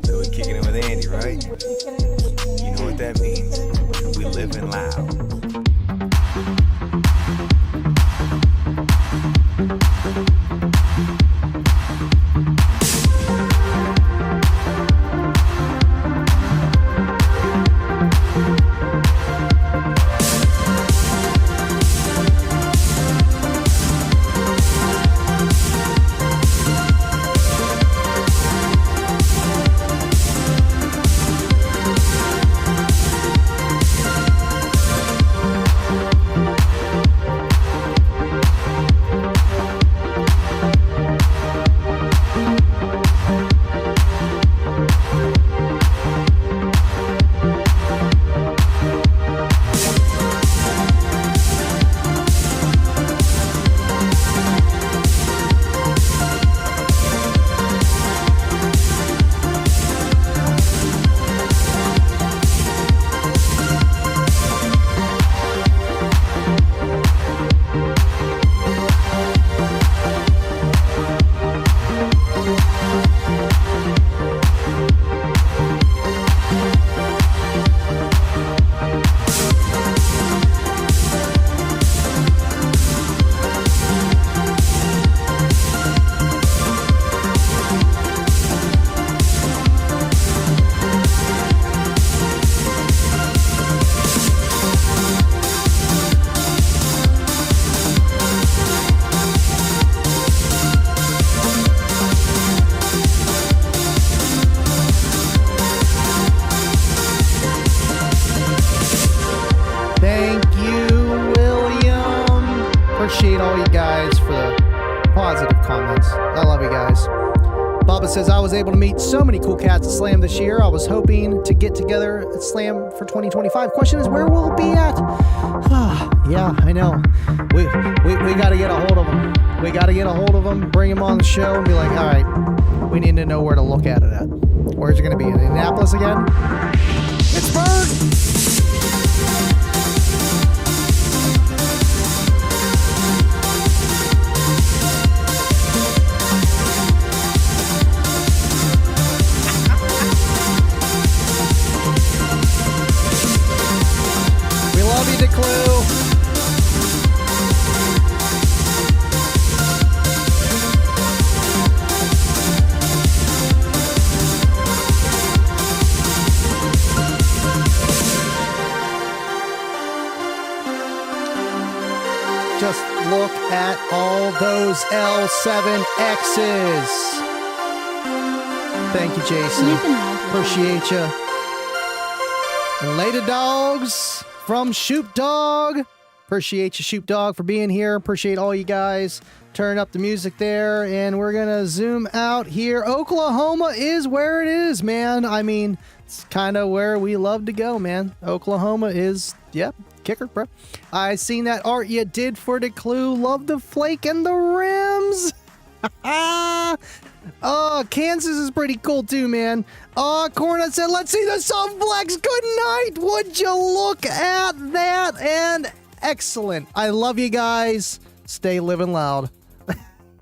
So we're kicking it with Andy, right? You know what that means. We living loud. Appreciate all you guys for the positive comments. I love you guys. Bubba says, I was able to meet so many cool cats at Slam this year. I was hoping to get together at Slam for 2025. Question is, where will it be at? Yeah, I know. We got to get a hold of them. We got to get a hold of them, bring them on the show, and be like, all right, we need to know where to look at it at. Where's it going to be? In Indianapolis again? Pittsburgh! Clue. Just look at all those L7Xs. Thank you, Jason. Appreciate you. And later, dogs. From Shoop Dog. Appreciate you, Shoop Dog, for being here. Appreciate all you guys. Turn up the music there, and we're going to zoom out here. Oklahoma is where it is, man. I mean, it's kind of where we love to go, man. Oklahoma is, yep, kicker, bro. I seen that art you did for the clue. Love the flake and the rims. Oh, Kansas is pretty cool too, man. Oh, Corna said, let's see the soft flex. Good night. Would you look at that? And excellent. I love you guys. Stay living loud.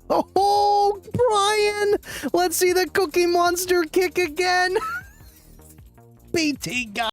Oh, Brian. Let's see the Cookie Monster kick again. BT guy.